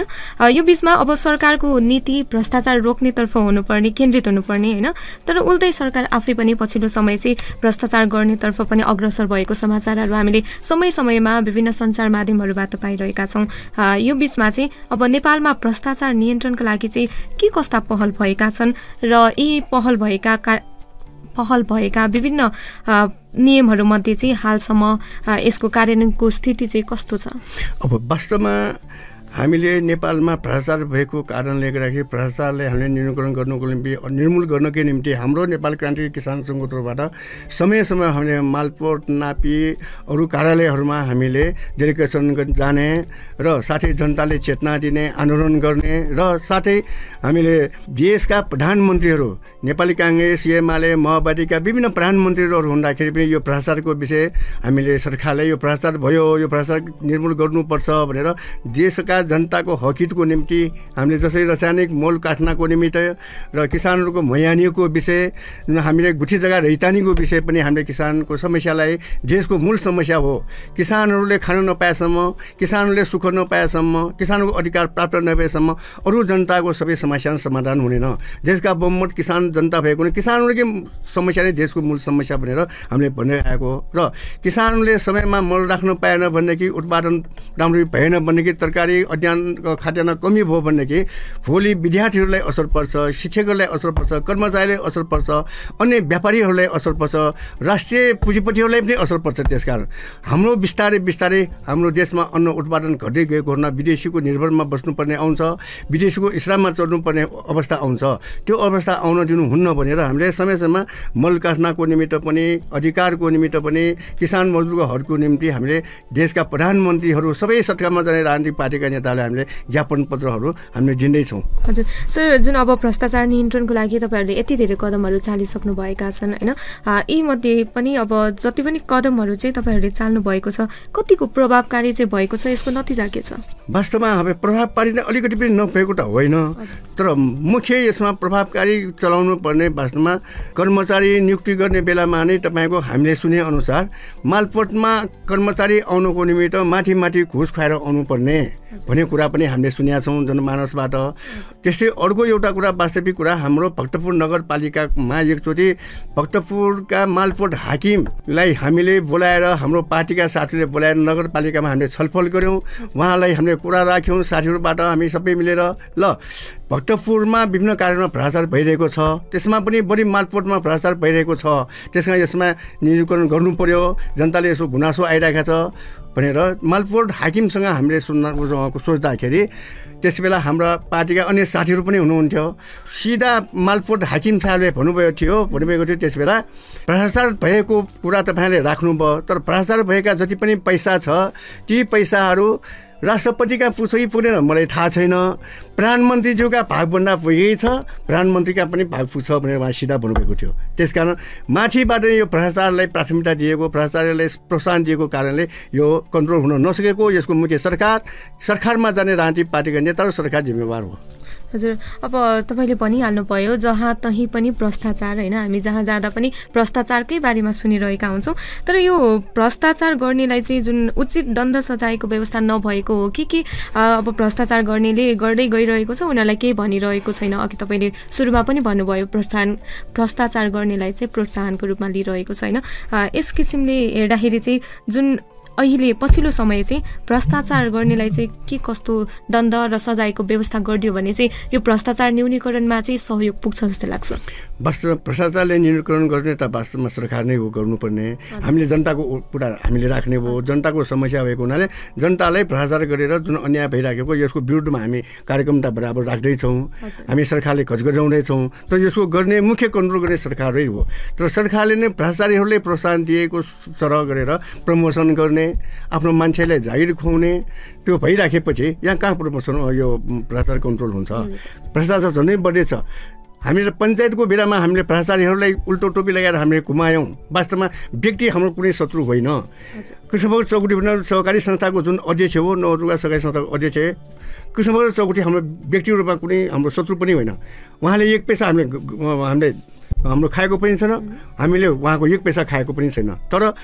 यो बिचमा अब सरकारको नीति भ्रष्टाचार रोक्नेतर्फ हुनुपर्ने, केन्द्रित हुनुपर्ने होइन, तर उल्टै सरकार आफै पनि पछिल्लो समय चाहिँ भ्रष्टाचार गर्नेतर्फ पनि अग्रसर भएको समाचारहरू हामीले समयमा विभिन्न सञ्चार माध्यमहरूबाट पाइरहेका छौँ। यो बिचमा चाहिँ अब नेपालमा भ्रष्टाचार नियन्त्रणका लागि चाहिँ के कस्ता पहल भएका छन् र यी पहल भएका विभिन्न नियमहरूमध्ये चाहिँ हालसम्म यसको कार्यान्वयनको स्थिति चाहिँ कस्तो छ? अब वास्तवमा हामीले नेपालमा भ्रष्टाचार भएको कारणले गर्दाखेरि भ्रष्टाचारलाई हामीले निर्मूल गर्नको निम्ति हाम्रो नेपाल क्रान्तिकारी किसान सङ्घको तर्फबाट समय हामीले मालपोत नापी अरू कार्यालयहरूमा हामीले डेलिगेसन जाने र साथै जनताले चेतना दिने, आन्दोलन गर्ने र साथै हामीले देशका प्रधानमन्त्रीहरू नेपाली काङ्ग्रेस, एमाले, माओवादीका विभिन्न प्रधानमन्त्रीहरू हुँदाखेरि पनि यो भ्रष्टाचारको विषय हामीले सरकारले यो भ्रष्टाचार भयो, यो भ्रष्टाचार निर्मूल गर्नुपर्छ भनेर देशका जनताको हकितको निम्ति हामीले जसरी रासायनिक मोल काट्नको निमित्त र किसानहरूको मैयानीको विषय, हामीले गुठी जग्गा रैतानीको विषय पनि हामीले किसानको समस्यालाई देशको मूल समस्या हो। किसानहरूले खान नपाएसम्म, किसानहरूले सुख नपाएसम्म, किसानको अधिकार प्राप्त नभएसम्म अरू जनताको सबै समस्या समाधान हुँदैन। देशका बहुमत किसान जनता भएको नि किसानहरूकै समस्या नै देशको मूल समस्या भनेर हामीले भन्दै आएको र किसानले समयमा मल राख्न पाएन भनेदेखि उत्पादन राम्रो भएन भनेदेखि तरकारी खाद्यान्न कमी भयो भनेदेखि भोलि विद्यार्थीहरूलाई असर पर्छ, शिक्षकहरूलाई असर पर्छ, कर्मचारीलाई असर पर्छ, अन्य व्यापारीहरूलाई असर पर्छ, राष्ट्रिय पुँजीपतिहरूलाई पनि असर पर्छ। त्यसकारण हाम्रो बिस्तारै हाम्रो देशमा अन्न उत्पादन घट्दै गएको हुना विदेशीको निर्भरमा बस्नुपर्ने आउँछ, विदेशीको इस्लाममा चढ्नुपर्ने अवस्था आउँछ। त्यो अवस्था आउन दिनुहुन्न भनेर हामीले समयमा मल काट्नको निमित्त पनि, अधिकारको निमित्त पनि, किसान मजदुरको हकको निम्ति हामीले देशका प्रधानमन्त्रीहरू सबै सत्तामा जाने राजनीतिक पार्टीका नेतालाई हामीले ज्ञापन पत्रहरू हामीले दिँदैछौँ। हजुर सर, जुन अब भ्रष्टाचार नियन्त्रणको लागि तपाईँहरूले यति धेरै कदमहरू चालिसक्नु भएका छन् होइन, यी मध्ये पनि अब जति पनि कदमहरू चाहिँ तपाईँहरूले चाल्नु भएको छ, कतिको प्रभावकारी चाहिँ भएको छ, यसको नतिजा के छ? वास्तवमा अब प्रभावकारी नै अलिकति पनि नभएको त होइन, तर मुख्य यसमा प्रभावकारी चलाउनु पर्ने वास्तवमा कर्मचारी नियुक्ति गर्ने बेलामा नै तपाईँको हामीले सुनेअनुसार मालपोतमा कर्मचारी आउनुको निमित्त माथि घुस खुवाएर आउनुपर्ने भन्ने कुरा पनि हामीले सुनेका छौँ जनमानसबाट। त्यस्तै अर्को एउटा कुरा, वास्तविक कुरा, हाम्रो भक्तपुर नगरपालिकामा एकचोटि भक्तपुरका मालपोत हाकिमलाई हामीले बोलाएर, हाम्रो पार्टीका साथीहरूले बोलाएर नगरपालिकामा हामीले छलफल गऱ्यौँ, उहाँलाई हामीले कुरा राख्यौँ साथीहरूबाट हामी सबै मिलेर। ल भक्तपुरमा विभिन्न कार्यमा भ्रष्टाचार भइरहेको छ, त्यसमा पनि बढी मालपोतमा भ्रष्टाचार भइरहेको छ, त्यसमा यसमा निराकरण गर्नु पर्यो, जनताले यसो गुनासो आइरहेको छ भनेर मालपोत हाकिमसँग हामीले सोच्दाखेरि त्यसबेला हाम्रा पार्टीका अन्य साथीहरू पनि हुनुहुन्थ्यो। सिधा मालपोत हाकिम साहबले भन्नुभएको थियो त्यसबेला भ्रष्टाचार भएको कुरा तपाईँले राख्नुभयो, तर भ्रष्टाचार भएका जति पनि पैसा छ ती पैसाहरू राष्ट्रपतिका पुछै पुगेन मलाई थाहा छैन, प्रधानमन्त्रीज्यूका भागभन्दा पुगेकै छ, प्रधानमन्त्रीका पनि भाग पुग्छ भनेर उहाँ सिधा भन्नुभएको थियो। त्यसकारण माथिबाट यो भ्रष्टाचारलाई प्राथमिकता दिएको, भ्रष्टाचारलाई प्रोत्साहन दिएको कारणले यो कन्ट्रोल हुन नसकेको। यसको मुख्य सरकारमा जाने राजनीतिक पार्टीका नेता र सरकार जिम्मेवार हो। हजुर, अब तपाईँले भनिहाल्नु भयो जहाँ तहीँ पनि भ्रष्टाचार होइन, हामी जहाँ जाँदा पनि भ्रष्टाचारकै बारेमा सुनिरहेका हुन्छौँ, तर यो भ्रष्टाचार गर्नेलाई चाहिँ जुन उचित दण्ड सजायको व्यवस्था नभएको हो कि अब भ्रष्टाचार गर्नेले गर्दै गइरहेको छ, उनीहरूलाई केही भनिरहेको छैन? अघि तपाईँले सुरुमा पनि भन्नुभयो भ्रष्टाचार गर्नेलाई चाहिँ प्रोत्साहनको रूपमा लिइरहेको छ होइन। यस किसिमले हेर्दाखेरि चाहिँ जुन अहिले पछिल्लो समय चाहिँ भ्रष्टाचार गर्नेलाई चाहिँ के कस्तो दण्ड र सजायको व्यवस्था गरिदियो भने चाहिँ यो भ्रष्टाचार न्यूनीकरणमा चाहिँ सहयोग पुग्छ जस्तो लाग्छ? वास्तवमा भ्रष्टाचारले न्यूनीकरण गर्ने त वास्तवमा सरकार नै हो गर्नुपर्ने। हामीले जनताको कुरा हामीले राख्ने भयो, जनताको समस्या भएको हुनाले जनतालाई भ्रष्टाचार गरेर जुन अन्याय भइराखेको यसको विरुद्धमा हामी कार्यक्रम त बराबर राख्दैछौँ, हामी सरकारले खचखचाउँदैछौँ, तर यसको गर्ने मुख्य कन्ट्रोल गर्ने सरकारै हो। तर सरकारले नै भ्रष्टाचारीहरूले प्रोत्साहन दिएको सरह गरेर प्रमोसन गर्ने, आफ्नो मान्छेलाई जागिर खुवाउने त्यो भइराखेपछि यहाँ कहाँ प्रमोसन यो भ्रष्टाचार कन्ट्रोल हुन्छ? भ्रष्टाचार झनै बढेछ। हामीले पञ्चायतको बेलामा हामीले भ्रष्टाचारीहरूलाई उल्टो टोपी लगाएर हामीले घुमायौँ। वास्तवमा व्यक्ति हाम्रो कुनै शत्रु होइन। कृष्णबहादुर चौगुठी भने सहकारी संस्थाको जुन अध्यक्ष हो, नवदुर्गा सहकारी संस्थाको अध्यक्ष कृष्णबहादुर चौगुठी हाम्रो व्यक्तिगत रूपमा कुनै हाम्रो शत्रु पनि होइन। उहाँले एक पैसा हाम्रो खाएको पनि छैन, हामीले उहाँको एक पैसा खाएको पनि छैन। तर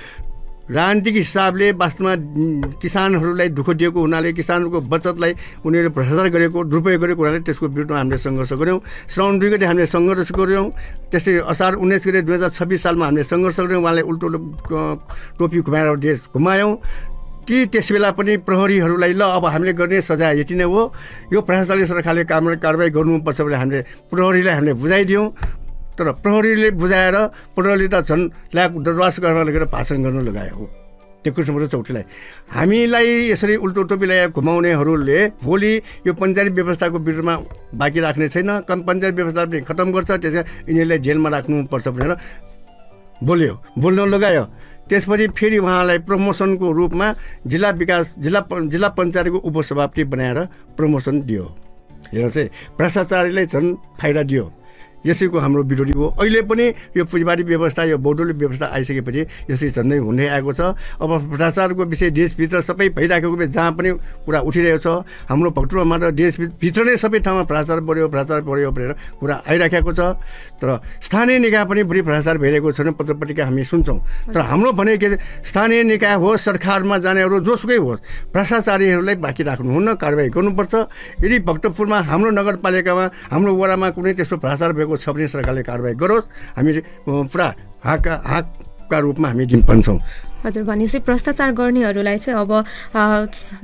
राजनीतिक हिसाबले वास्तवमा किसानहरूलाई दुःख दिएको हुनाले किसानहरूको बचतलाई उनीहरूले भ्रष्टाचार गरेको दुरुपयोग गरेको हुनाले त्यसको विरुद्धमा हामीले सङ्घर्ष गऱ्यौँ। श्रावण 2 गते हामीले सङ्घर्ष गऱ्यौँ। त्यसै असार 19 गते 2026 सालमा हामीले सङ्घर्ष गऱ्यौँ। उहाँलाई उल्टो टोपी घुमाएर देश घुमायौँ। त्यस बेला पनि प्रहरीहरूलाई ल अब हामीले गर्ने सजाय यति नै हो, यो भ्रष्टाचारले सरकारले कारबाही गर्नुपर्छ भने हामीले प्रहरीलाई हामीले बुझाइदियौँ। तर प्रहरीले बुझाएर प्रहरीले त झन् दरबार गर्न लगेर भाषण गर्न लगायो हो त्यो कृष्णप्रसाद चौधरीलाई। हामीलाई यसरी उल्टो टोपी लगाएर घुमाउनेहरूले भोलि यो पञ्चायत व्यवस्थाको विरुद्धमा बाँकी राख्ने छैन, पञ्चायत व्यवस्था पनि खत्तम गर्छ, त्यसै यिनीहरूलाई जेलमा राख्नुपर्छ भनेर बोल्न लगायो। त्यसपछि फेरि उहाँलाई प्रमोसनको रूपमा जिल्ला पञ्चायतको उपसभापति बनाएर प्रमोसन दियो। हेर्नुहोस् है, भ्रष्टाचारीलाई झन् फाइदा दियो। यसैको हाम्रो विरोधी हो। अहिले पनि यो पुँजीवादी व्यवस्था, यो बौद्धोली व्यवस्था आइसकेपछि यसरी झन्डै हुँदै आएको छ। अब भ्रष्टाचारको विषय देशभित्र सबै भइराखेको जहाँ पनि कुरा उठिरहेको छ। हाम्रो भक्तपुरमा मात्र देशभित्र नै सबै ठाउँमा भ्रष्टाचार बढ्यो भनेर कुरा आइराखेको छ। तर स्थानीय निकाय पनि बढी भ्रष्टाचार भइरहेको छ भने पत्रपत्रिका हामी सुन्छौँ। तर हाम्रो भने के स्थानीय निकाय होस्, सरकारमा जानेहरू जोसुकै होस्, भ्रष्टाचारीहरूलाई बाँकी राख्नुहुन्न, कारबाही गर्नुपर्छ। यदि भक्तपुरमा हाम्रो नगरपालिकामा हाम्रो वडामा कुनै त्यस्तो भ्रष्टाचार भएको छ भने सरकारले कारबाही गरोस्। हामी पुरा हाकका रूपमा हामी दिन भन्छौँ। हजुर, भनेपछि भ्रष्टाचार गर्नेहरूलाई चाहिँ अब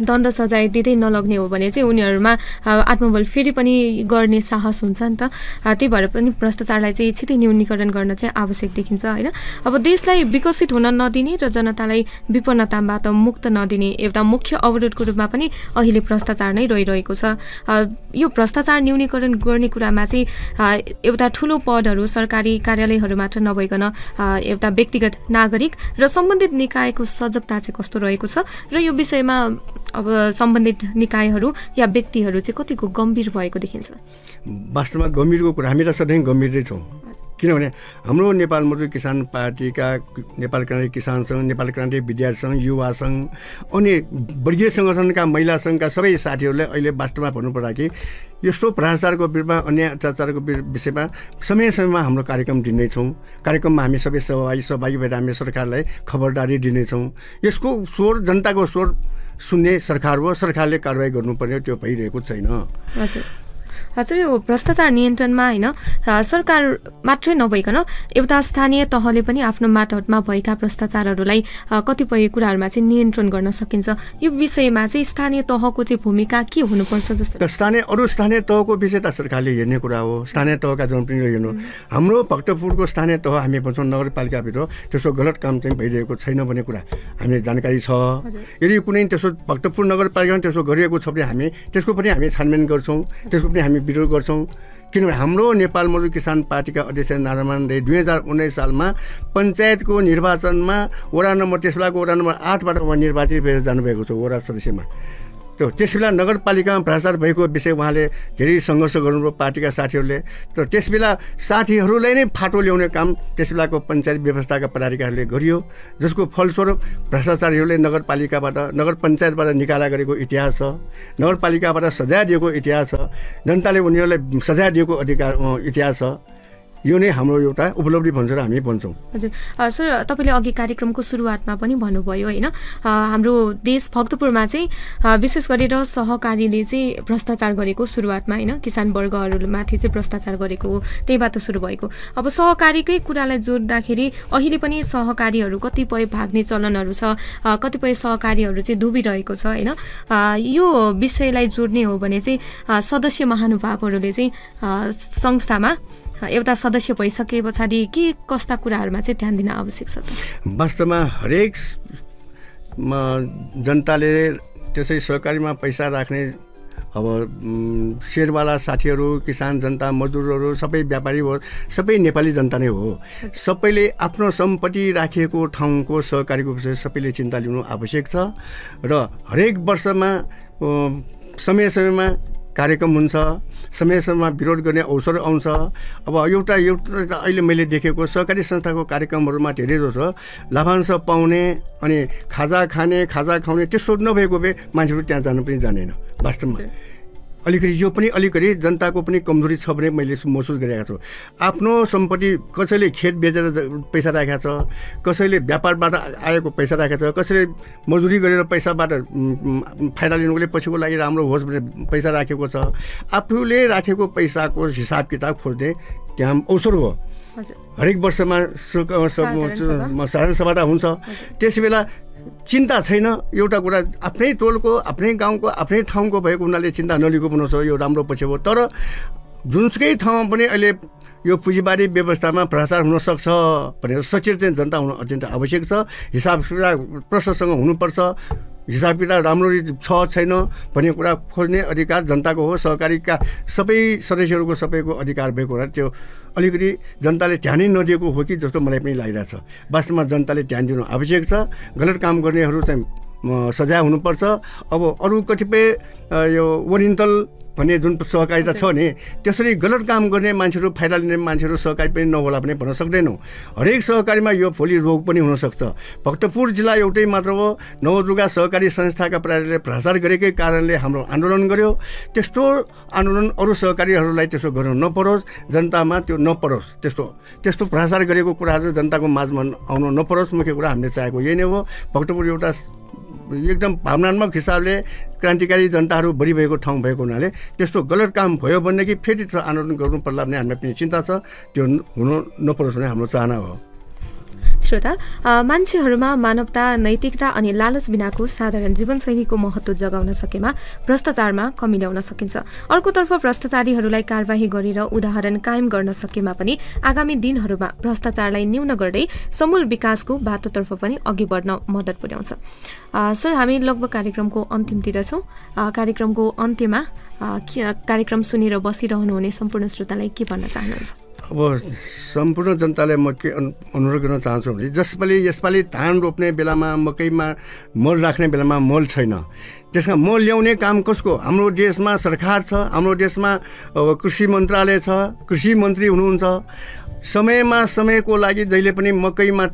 दण्ड सजाय दिँदै नलग्ने हो भने चाहिँ उनीहरूमा आत्मबल फेरि पनि गर्ने साहस हुन्छ नि त। त्यही भएर पनि भ्रष्टाचारलाई चाहिँ छिटै न्यूनीकरण गर्न चाहिँ आवश्यक देखिन्छ होइन। अब देशलाई विकसित हुन नदिने र जनतालाई विपन्नताबाट मुक्त नदिने एउटा मुख्य अवरोधको रूपमा पनि अहिले भ्रष्टाचार नै रहिरहेको छ। यो भ्रष्टाचार न्यूनीकरण गर्ने कुरामा चाहिँ एउटा ठुलो पदहरू सरकारी कार्यालयहरू मात्र नभइकन एउटा व्यक्तिगत नागरिक र सम्बन्धित निकायको सजगता चाहिँ कस्तो रहेको छ र यो विषयमा अब सम्बन्धित निकायहरू या व्यक्तिहरू चाहिँ कतिको गम्भीर भएको देखिन्छ? वास्तवमा गम्भीरको कुरा हामी त सधैँ गम्भीरै छौँ। किनभने हाम्रो नेपाल मजदुर किसान पार्टीका नेपाल क्रान्ति किसान सङ्घ, नेपाल क्रान्ति विद्यार्थी सङ्घ, युवा सङ्घ अनि वर्गीय सङ्गठनका महिला सङ्घका सबै साथीहरूले अहिले वास्तवमा भन्नुपर्दा कि यस्तो भ्रष्टाचारको विरुद्धमा, अन्य अत्याचारको विषयमा समयमा हाम्रो कार्यक्रम दिनेछौँ। कार्यक्रममा हामी सबै सहभागी भएर हामी सरकारलाई खबरदारी दिनेछौँ। यसको स्वर, जनताको स्वर सुन्ने सरकार हो, सरकारले कारबाही गर्नुपर्ने, त्यो भइरहेको छैन। हजुर, यो भ्रष्टाचार नियन्त्रणमा होइन सरकार मात्रै नभइकन एउटा स्थानीय तहले पनि आफ्नो मातहतमा भएका भ्रष्टाचारहरूलाई कतिपय कुराहरूमा चाहिँ नियन्त्रण गर्न सकिन्छ। यो विषयमा चाहिँ स्थानीय तहको चाहिँ भूमिका के हुनुपर्छ जस्तो? अरू स्थानीय तहको विषय त सरकारले हेर्ने कुरा हो। स्थानीय तहका जनप्रतिनिधिले हेर्नु। हाम्रो भक्तपुरको स्थानीय तह हामी भन्छौँ नगरपालिकाभित्र त्यसो गलत काम चाहिँ भइरहेको छैन भन्ने कुरा हामीले जानकारी छ। यदि कुनै त्यसो भक्तपुर नगरपालिकामा त्यसो गरिएको छ भने हामी त्यसको पनि हामी छानबिन गर्छौँ, त्यसको पनि हामी विरोध गर्छौँ। किनभने हाम्रो नेपाल मजदुर किसान पार्टीका अध्यक्ष नारायण राई 2019 सालमा पञ्चायतको निर्वाचनमा वडा नम्बर, त्यसबेलाको वडा नम्बर 8बाट उहाँ निर्वाचित भएर जानुभएको छ वडा सदस्यमा। त्यसबेला नगरपालिकामा भ्रष्टाचार भएको विषय उहाँले धेरै सङ्घर्ष गर्नुभयो पार्टीका साथीहरूले। तर त्यसबेला साथीहरूलाई नै फाटो ल्याउने काम त्यसबेलाको पञ्चायत व्यवस्थाका पदाधिकारीहरूले गरियो, जसको फलस्वरूप भ्रष्टाचारीहरूले नगर पञ्चायतबाट निकाला गरेको इतिहास छ, नगरपालिकाबाट सजाय दिएको इतिहास छ, जनताले उनीहरूलाई सजाय दिएको इतिहास छ। यो नै हाम्रो एउटा उपलब्धि भन्छ र हामी भन्छौँ। हजुर सर, तपाईँले अघि कार्यक्रमको सुरुवातमा पनि भन्नुभयो होइन, हाम्रो देश भक्तपुरमा चाहिँ विशेष गरेर सहकारीले चाहिँ भ्रष्टाचार गरेको सुरुवातमा होइन, किसान वर्गहरूमाथि चाहिँ भ्रष्टाचार गरेको हो, त्यहीबाट सुरु भएको। अब सहकारीकै कुरालाई जोड्दाखेरि अहिले पनि सहकारीहरू कतिपय भाग्ने चलनहरू छ, कतिपय सहकारीहरू चाहिँ डुबिरहेको छ होइन। यो विषयलाई जोड्ने हो भने चाहिँ सदस्य महानुभावहरूले चाहिँ संस्थामा एउटा सदस्य भइसके पछाडि के कस्ता कुराहरूमा चाहिँ ध्यान दिन आवश्यक छ त? वास्तवमा हरेक जनताले त्यसै सहकारीमा पैसा राख्ने अब शेरवाला साथीहरू, किसान जनता, मजदुरहरू, सबै व्यापारी हो, सबै नेपाली जनता नै हो। सबैले आफ्नो सम्पत्ति राखिएको ठाउँको सहकारीको विषय सबैले चिन्ता लिनु आवश्यक छ। र हरेक वर्षमा समयमा कार्यक्रम हुन्छ, समयमा विरोध गर्ने अवसर आउँछ। अब एउटा अहिले मैले देखेको सहकारी संस्थाको कार्यक्रमहरूमा धेरै जो छ लाभांश पाउने अनि खाजा खाने, खाजा खुवाउने त्यस्तो नभएको भए मान्छेहरू त्यहाँ जानु पनि जानेन। वास्तवमा अलिकति यो पनि अलिकति जनताको पनि कमजोरी छ भने मैले महसुस गरिरहेको छु। आफ्नो सम्पत्ति कसैले खेत बेचेर पैसा राखेको छ, कसैले व्यापारबाट आएको पैसा राखेको छ, कसैले मजदुरी गरेर पैसाबाट फाइदा लिनुको पछिको लागि राम्रो होस् भने पैसा राखेको छ। आफूले राखेको पैसाको हिसाब किताब खोज्ने त्यहाँ अवसर हो। हरेक वर्षमा साधारण सभा हुन्छ। त्यस बेला चिन्ता छैन। एउटा कुरा आफ्नै टोलको, आफ्नै गाउँको, आफ्नै ठाउँको भएको हुनाले चिन्ता नलिएको पनि छ, यो राम्रो पछि हो। तर जुनसुकै ठाउँमा पनि अहिले यो पुँजीबारी व्यवस्थामा भ्रष्टाचार हुनसक्छ भनेर सचेत चाहिँ जनता हुनु अत्यन्त आवश्यक छ। हिसाब किताब प्रश्नसँग हुनुपर्छ। हिसाब किताब राम्ररी छ छैन भन्ने कुरा खोज्ने अधिकार जनताको हो। सहकारीका सबै सदस्यहरूको सबैको अधिकार भएको हुनाले त्यो अलिकति जनताले ध्यानै नदिएको हो कि जस्तो मलाई पनि लागिरहेछ। वास्तवमा जनताले ध्यान दिनु आवश्यक छ। गलत काम गर्नेहरू चाहिँ सजाय हुनुपर्छ। अब अरू कतिपय यो वरिन्तल भन्ने जुन सहकारिता छ नि, त्यसरी गलत काम गर्ने मान्छेहरू, फाइदा लिने मान्छेहरू सहकारी पनि नहोला पनि भन्न सक्दैनौँ। हरेक सहकारीमा यो भोलि रोग पनि हुनसक्छ। भक्तपुर जिल्ला एउटै मात्र हो। नवदुर्गा सहकारी संस्थाका प्रहरीले भ्रष्टाचार गरेकै कारणले हाम्रो आन्दोलन गर्यो। त्यस्तो आन्दोलन अरू सहकारीहरूलाई त्यसो गर्न नपरोस्, जनतामा त्यो नपरोस्। त्यस्तो भ्रष्टाचार गरेको कुराहरू जनताको माझमा आउन नपरोस्। मुख्य कुरा हामीले चाहेको यही नै हो। भक्तपुर एउटा एकदम भावनात्मक हिसाबले क्रान्तिकारी जनताहरू बढी भएको ठाउँ भएको हुनाले त्यस्तो गलत काम भयो भनेदेखि फेरि आन्दोलन गर्नु पर्ला भन्ने हामीलाई पनि चिन्ता छ। त्यो हुनु नपरोस् भन्ने हाम्रो चाहना हो। श्रोता, मान्छेहरूमा मानवता, नैतिकता अनि लालच बिनाको साधारण जीवनशैलीको महत्त्व जगाउन सकेमा भ्रष्टाचारमा कमी ल्याउन सकिन्छ। अर्कोतर्फ भ्रष्टाचारीहरूलाई कारबाही गरेर उदाहरण कायम गर्न सकेमा पनि आगामी दिनहरूमा भ्रष्टाचारलाई न्यून गर्दै समूल विकासको बाटोतर्फ पनि अघि बढ्न मद्दत पुर्याउँछ। सर, हामी लगभग कार्यक्रमको अन्तिमतिर छौँ। कार्यक्रमको अन्त्यमा कार्यक्रम सुनेर बसिरहनुहुने सम्पूर्ण श्रोतालाई के भन्न चाहनुहुन्छ? अब सम्पूर्ण जनतालाई म के अनुरोध गर्न चाहन्छु भने यसपालि धान रोप्ने बेलामा, मकैमा मल राख्ने बेलामा मल छैन। त्यसमा मल ल्याउने काम कसको? हाम्रो देशमा सरकार छ, हाम्रो देशमा कृषि मन्त्रालय छ, कृषि मन्त्री हुनुहुन्छ। समयको लागि जहिले पनि मकैमा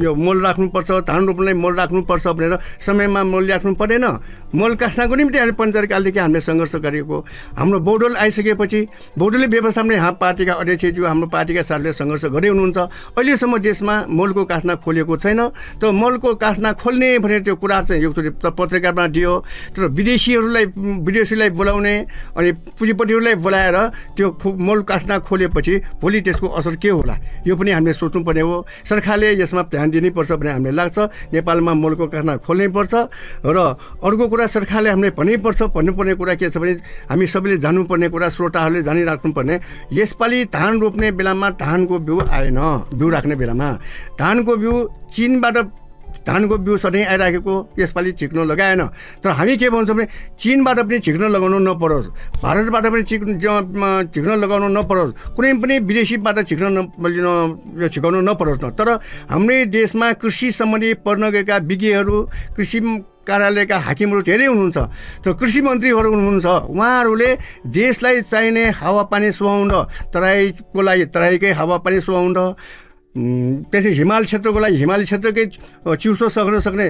यो मल राख्नुपर्छ, धान रोप्नलाई मल राख्नुपर्छ भनेर समयमा मल राख्नु पर्दैन। मल काट्नको निम्ति हामी पञ्चायतकालदेखि हामीले सङ्घर्ष गरेको। हाम्रो बौडल आइसकेपछि बौडलले व्यवस्थापन यहाँ पार्टीका अध्यक्षज्यू, हाम्रो पार्टीका साथीले सङ्घर्ष गर्दै हुनुहुन्छ। अहिलेसम्म देशमा मलको काठना खोलेको छैन। त मलको काठना खोल्ने भनेर त्यो कुरा चाहिँ एकचोटि पत्रिकामा दियो। तर विदेशीलाई बोलाउने अनि पुँजीपतिहरूलाई बोलाएर त्यो मल काठना खोलेपछि भोलि त्यसको असर के होला यो पनि हामीले सोच्नुपर्ने हो। सरकारले यसमा ध्यान दिनुपर्छ भन्ने हामीलाई लाग्छ। नेपालमा मलको कारखाना खोल्नै पर्छ। र अर्को कुरा सरकारले हामीले भन्नुपर्ने कुरा के छ भने हामी सबैले जान्नुपर्ने कुरा, श्रोताहरूले जानिराख्नुपर्ने, यसपालि धान रोप्ने बेलामा धानको बिउ आएन। बिउ राख्ने बेलामा धानको बिउ चीनबाट धानको बिउ सधैँ आइराखेको, यसपालि छिक्न लगाएन। तर हामी के भन्छौँ भने चीनबाट पनि छिक्न लगाउनु नपरोस्, भारतबाट पनि छिक्न लगाउनु नपरोस्, कुनै पनि विदेशीबाट छिकाउनु नपरोस् न। तर हाम्रै देशमा कृषि सम्बन्धी पढ्न गएका विज्ञहरू, कृषि कार्यालयका हाकिमहरू धेरै हुनुहुन्छ। तर कृषि मन्त्रीहरू हुनुहुन्छ। उहाँहरूले देशलाई चाहिने हावापानी सुहाउन, तराईकै हावापानी सुहाउन, त्यसै हिमाल क्षेत्रको लागि हिमाली क्षेत्रकै चिउसो सक्ने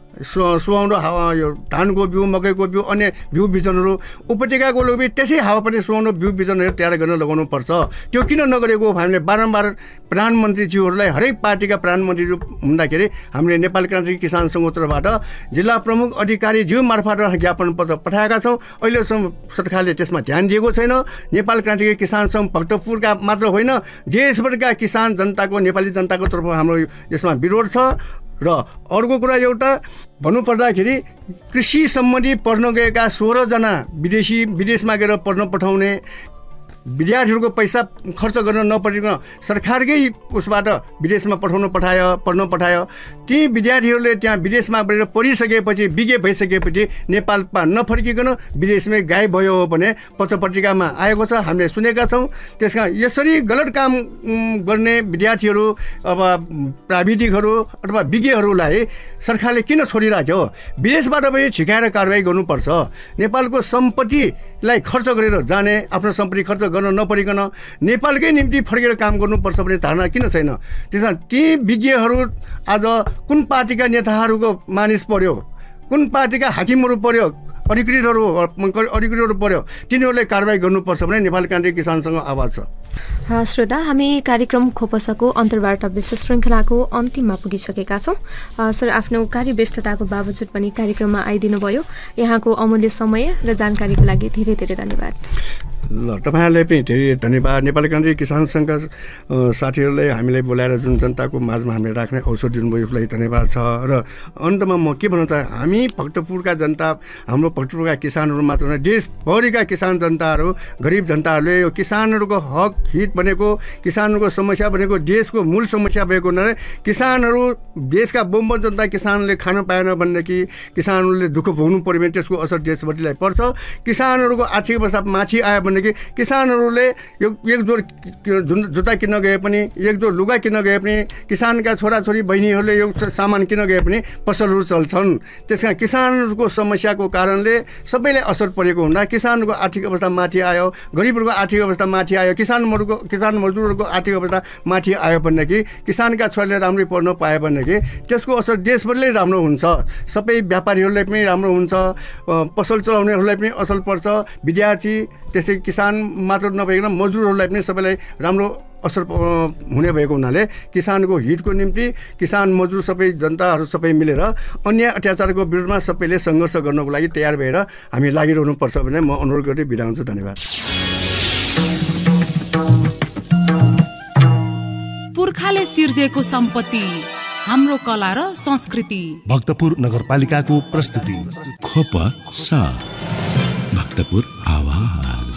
सुहाउँदो हावा, यो धानको बिउ, मकैको बिउ, अन्य बिउ बिजनहरू, उपत्यकाको लागि त्यसै हावापानी सुहाउँदो बिउ बिजनहरू तयार गर्न लगाउनुपर्छ। त्यो किन नगरेको? हामीले बारम्बार प्रधानमन्त्रीज्यूहरूलाई, हरेक पार्टीका प्रधानमन्त्रीज्यू हुँदाखेरि हामीले नेपाल क्रान्तिकारी किसान सङ्घको तर्फबाट जिल्ला प्रमुख अधिकारीज्यू मार्फत ज्ञापन पत्र पठाएका छौँ। अहिलेसम्म सरकारले त्यसमा ध्यान दिएको छैन। नेपाल क्रान्तिकारी किसान सङ्घ भक्तपुरका मात्र होइन, देशभरका किसान जनताको, नेपाली जनताको तर्फ हाम्रो यसमा विरोध छ। र अर्को कुरा एउटा भन्नुपर्दाखेरि कृषि सम्बन्धी पढ्न गएका 16 जना विदेशमा गएर पढ्न पठाउने विद्यार्थीहरूको पैसा खर्च गर्न नपरिकन सरकारकै उसबाट विदेशमा पढ्न पठायो। ती विद्यार्थीहरूले त्यहाँ विदेशमा गएर पढिसकेपछि, विज्ञ भइसकेपछि नेपालमा नफर्किकन विदेशमै गायब भयो भने पत्रपत्रिकामा आएको छ, हामीले सुनेका छौँ। त्यसका यसरी गलत काम गर्ने विद्यार्थीहरू, अब प्राविधिकहरू अथवा विज्ञहरूलाई सरकारले किन छोडिराख्यो? विदेशबाट पनि छिकाएर कारवाही गर्नुपर्छ। नेपालको सम्पत्तिलाई खर्च गरेर जाने, आफ्नो सम्पत्ति खर्च गर्न नपरिकन नेपालकै निम्ति फर्केर काम गर्नुपर्छ भन्ने धारणा किन छैन? त्यसमा ती विज्ञहरू आज कुन पार्टीका नेताहरूको मानिस पर्यो, कुन पार्टीका हाकिमहरू पर्यो, अधिकृतहरू पर्यो तिनीहरूले कारबाही गर्नुपर्छ भने नेपाली क्रान्ति किसानसँग आवाज छ। श्रोता, हामी कार्यक्रम खोपसाको अन्तर्वार्ता विशेष श्रृङ्खलाको अन्तिममा पुगिसकेका छौँ। सर, आफ्नो कार्य व्यस्तताको बावजुद पनि कार्यक्रममा आइदिनु भयो। यहाँको अमूल्य समय र जानकारीको लागि धेरै धेरै धन्यवाद। ल, तपाईँहरूले पनि धेरै धन्यवाद। नेपाली क्रान्ति किसान सङ्घका साथीहरूले हामीलाई बोलाएर जुन जनताको माझमा हामीले राख्ने अवसर दिनुभयो उसलाई धन्यवाद छ। र अन्तमा म के भन्न चाहे, हामी भक्तपुरका जनता, हाम्रो भक्तपुरका किसानहरू मात्र होइन, देशभरिका किसान जनताहरू, गरिब जनताहरूले यो किसानहरूको हक हित भनेको, किसानहरूको समस्या भनेको देशको मूल समस्या भएको हुनाले किसानहरू, देशका बहुमत जनता किसानले खान पाएन भनेदेखि, किसानहरूले दुःख भोग्नु पऱ्यो भने त्यसको असर देशभरिलाई पर्छ। किसानहरूको आर्थिक अवस्था माथि आयो भनेदेखि किसानहरूले एक जोर जुत्ता किन्न गए पनि, एक जोर लुगा किन्न गए पनि, किसानका छोराछोरी बहिनीहरूले यो सामान किन्न गए पनि पसलहरू चल्छन्। त्यस कारण किसानहरूको समस्याको कारणले सबैलाई असर परेको हुँदा किसानको आर्थिक अवस्था माथि आयो, गरिबहरूको आर्थिक अवस्था माथि आयो, किसान मजदुरहरूको आर्थिक अवस्था माथि आयो भनेदेखि, किसानका छोराले राम्रै पढ्न पायो भनेदेखि त्यसको असर देशभरिलाई राम्रो हुन्छ। सबै व्यापारीहरूलाई पनि राम्रो हुन्छ, पसल चलाउनेहरूलाई पनि असर पर्छ, विद्यार्थी त्यसै किसान मात्र नभइकन मजदुरहरूलाई पनि सबैलाई राम्रो असर हुने भएको हुनाले किसानको हितको निम्ति किसान मजदुर सबै जनताहरू सबै मिलेर अन्याय अत्याचारको विरुद्धमा सबैले सङ्घर्ष गर्नको लागि तयार भएर हामी लागिरहनुपर्छ भने म अनुरोध गर्दै बिदा हुन्छु। धन्यवाद। पुर्खाले सिर्जेको सम्पत्ति, हाम्रो कला र संस्कृति। भक्तपुर नगरपालिकाको प्रस्तुति। खोप साथ, भक्तपुर आवाज।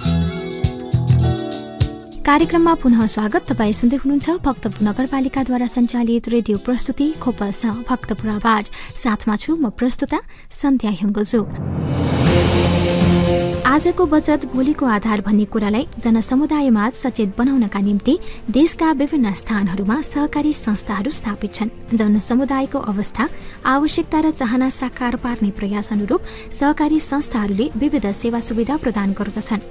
कार्यक्रममा पुनः स्वागत। तपाईँ सुन्दै हुनुहुन्छ भक्तपुर नगरपालिकाद्वारा सञ्चालित रेडियो प्रस्तुति खोपसा भक्तपुर आवाज। साथमा छु म प्रस्तुता सन्ध्या ह्युङ्गजु। आजको बचत भोलिको आधार भन्ने कुरालाई जनसमुदायमा सचेत बनाउनका निम्ति देशका विभिन्न स्थानहरूमा सहकारी संस्थाहरू स्थापित छन्। जनसमुदायको अवस्था, आवश्यकता र चाहना साकार पार्ने प्रयास अनुरूप सहकारी संस्थाहरूले विविध सेवा सुविधा प्रदान गर्दछन्।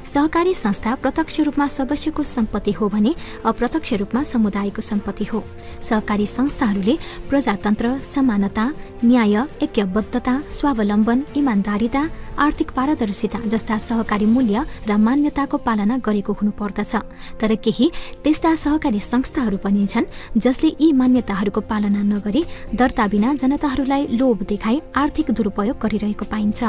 सहकारी संस्था प्रत्यक्ष रूपमा सदस्यको सम्पत्ति हो भने अप्रत्यक्ष रूपमा समुदायको सम्पत्ति हो। सहकारी संस्थाहरूले प्रजातन्त्र, समानता, न्याय, ऐक्यबद्धता, स्वावलम्बन, इमान्दारिता, आर्थिक पारदर्शिता जस्ता सहकारी मूल्य र मान्यताको पालना गरेको हुनुपर्दछ। तर केही त्यस्ता सहकारी संस्थाहरू पनि छन् जसले यी मान्यताहरूको पालना नगरी दर्ता बिना जनताहरूलाई लोभ देखाई आर्थिक दुरुपयोग गरिरहेको पाइन्छ।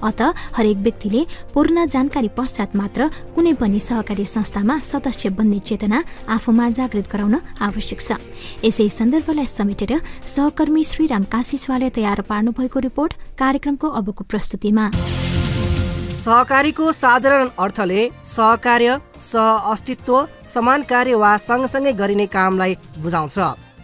अत हरेक व्यक्तिले पूर्ण जानकारी पश्चात मात्र कुनै पनि सहकारी संस्थामा सदस्य बन्ने चेतना आफूमा जागृत गराउन आवश्यक छ। यसै सन्दर्भलाई समेटेर सहकर्मी श्रीराम काशीस्वाले तयार पार्नुभएको रिपोर्ट कार्यक्रमको अबको प्रस्तुतिमा। सहकारीको साधारण अर्थले सहकार्य, सहअस्तित्व, समान कार्य वा सँगसँगै गरिने कामलाई बुझाउँछ।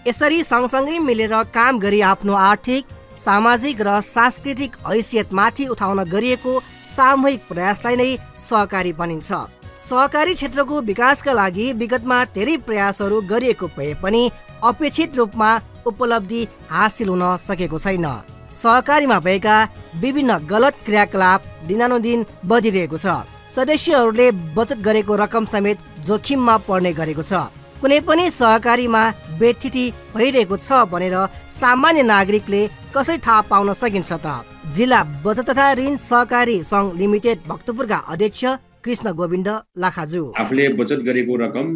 यसरी सँगसँगै मिलेर काम गरी आफ्नो आर्थिक, सामाजिक र सांस्कृतिक हैसियत माथि उठाउन गरिएको सामूहिक प्रयासलाई नै सहकारी भनिन्छ। सहकारी क्षेत्रको विकासका लागि विगतमा धेरै प्रयासहरू गरिएको भए पनि अपेक्षित रूपमा उपलब्धि हासिल हुन सकेको छैन। सहकारीमा भएका विभिन्न गलत क्रियाकलाप दिनानुदिन बढिरहेको छ। सदस्यहरूले बचत गरेको रकम समेत जोखिममा पर्ने गरेको छ। कुनै पनि सहकारीमा बेठिटी भइरहेको छ भनेर सामान्य नागरिकले कसरी थाहा पाउन सकिन्छ त? जिल्ला बचत तथा ऋण सहकारी सङ्घ लिमिटेड भक्तपुरका अध्यक्ष कृष्ण गोविन्द लाखाजु। आफूले बचत गरेको रकम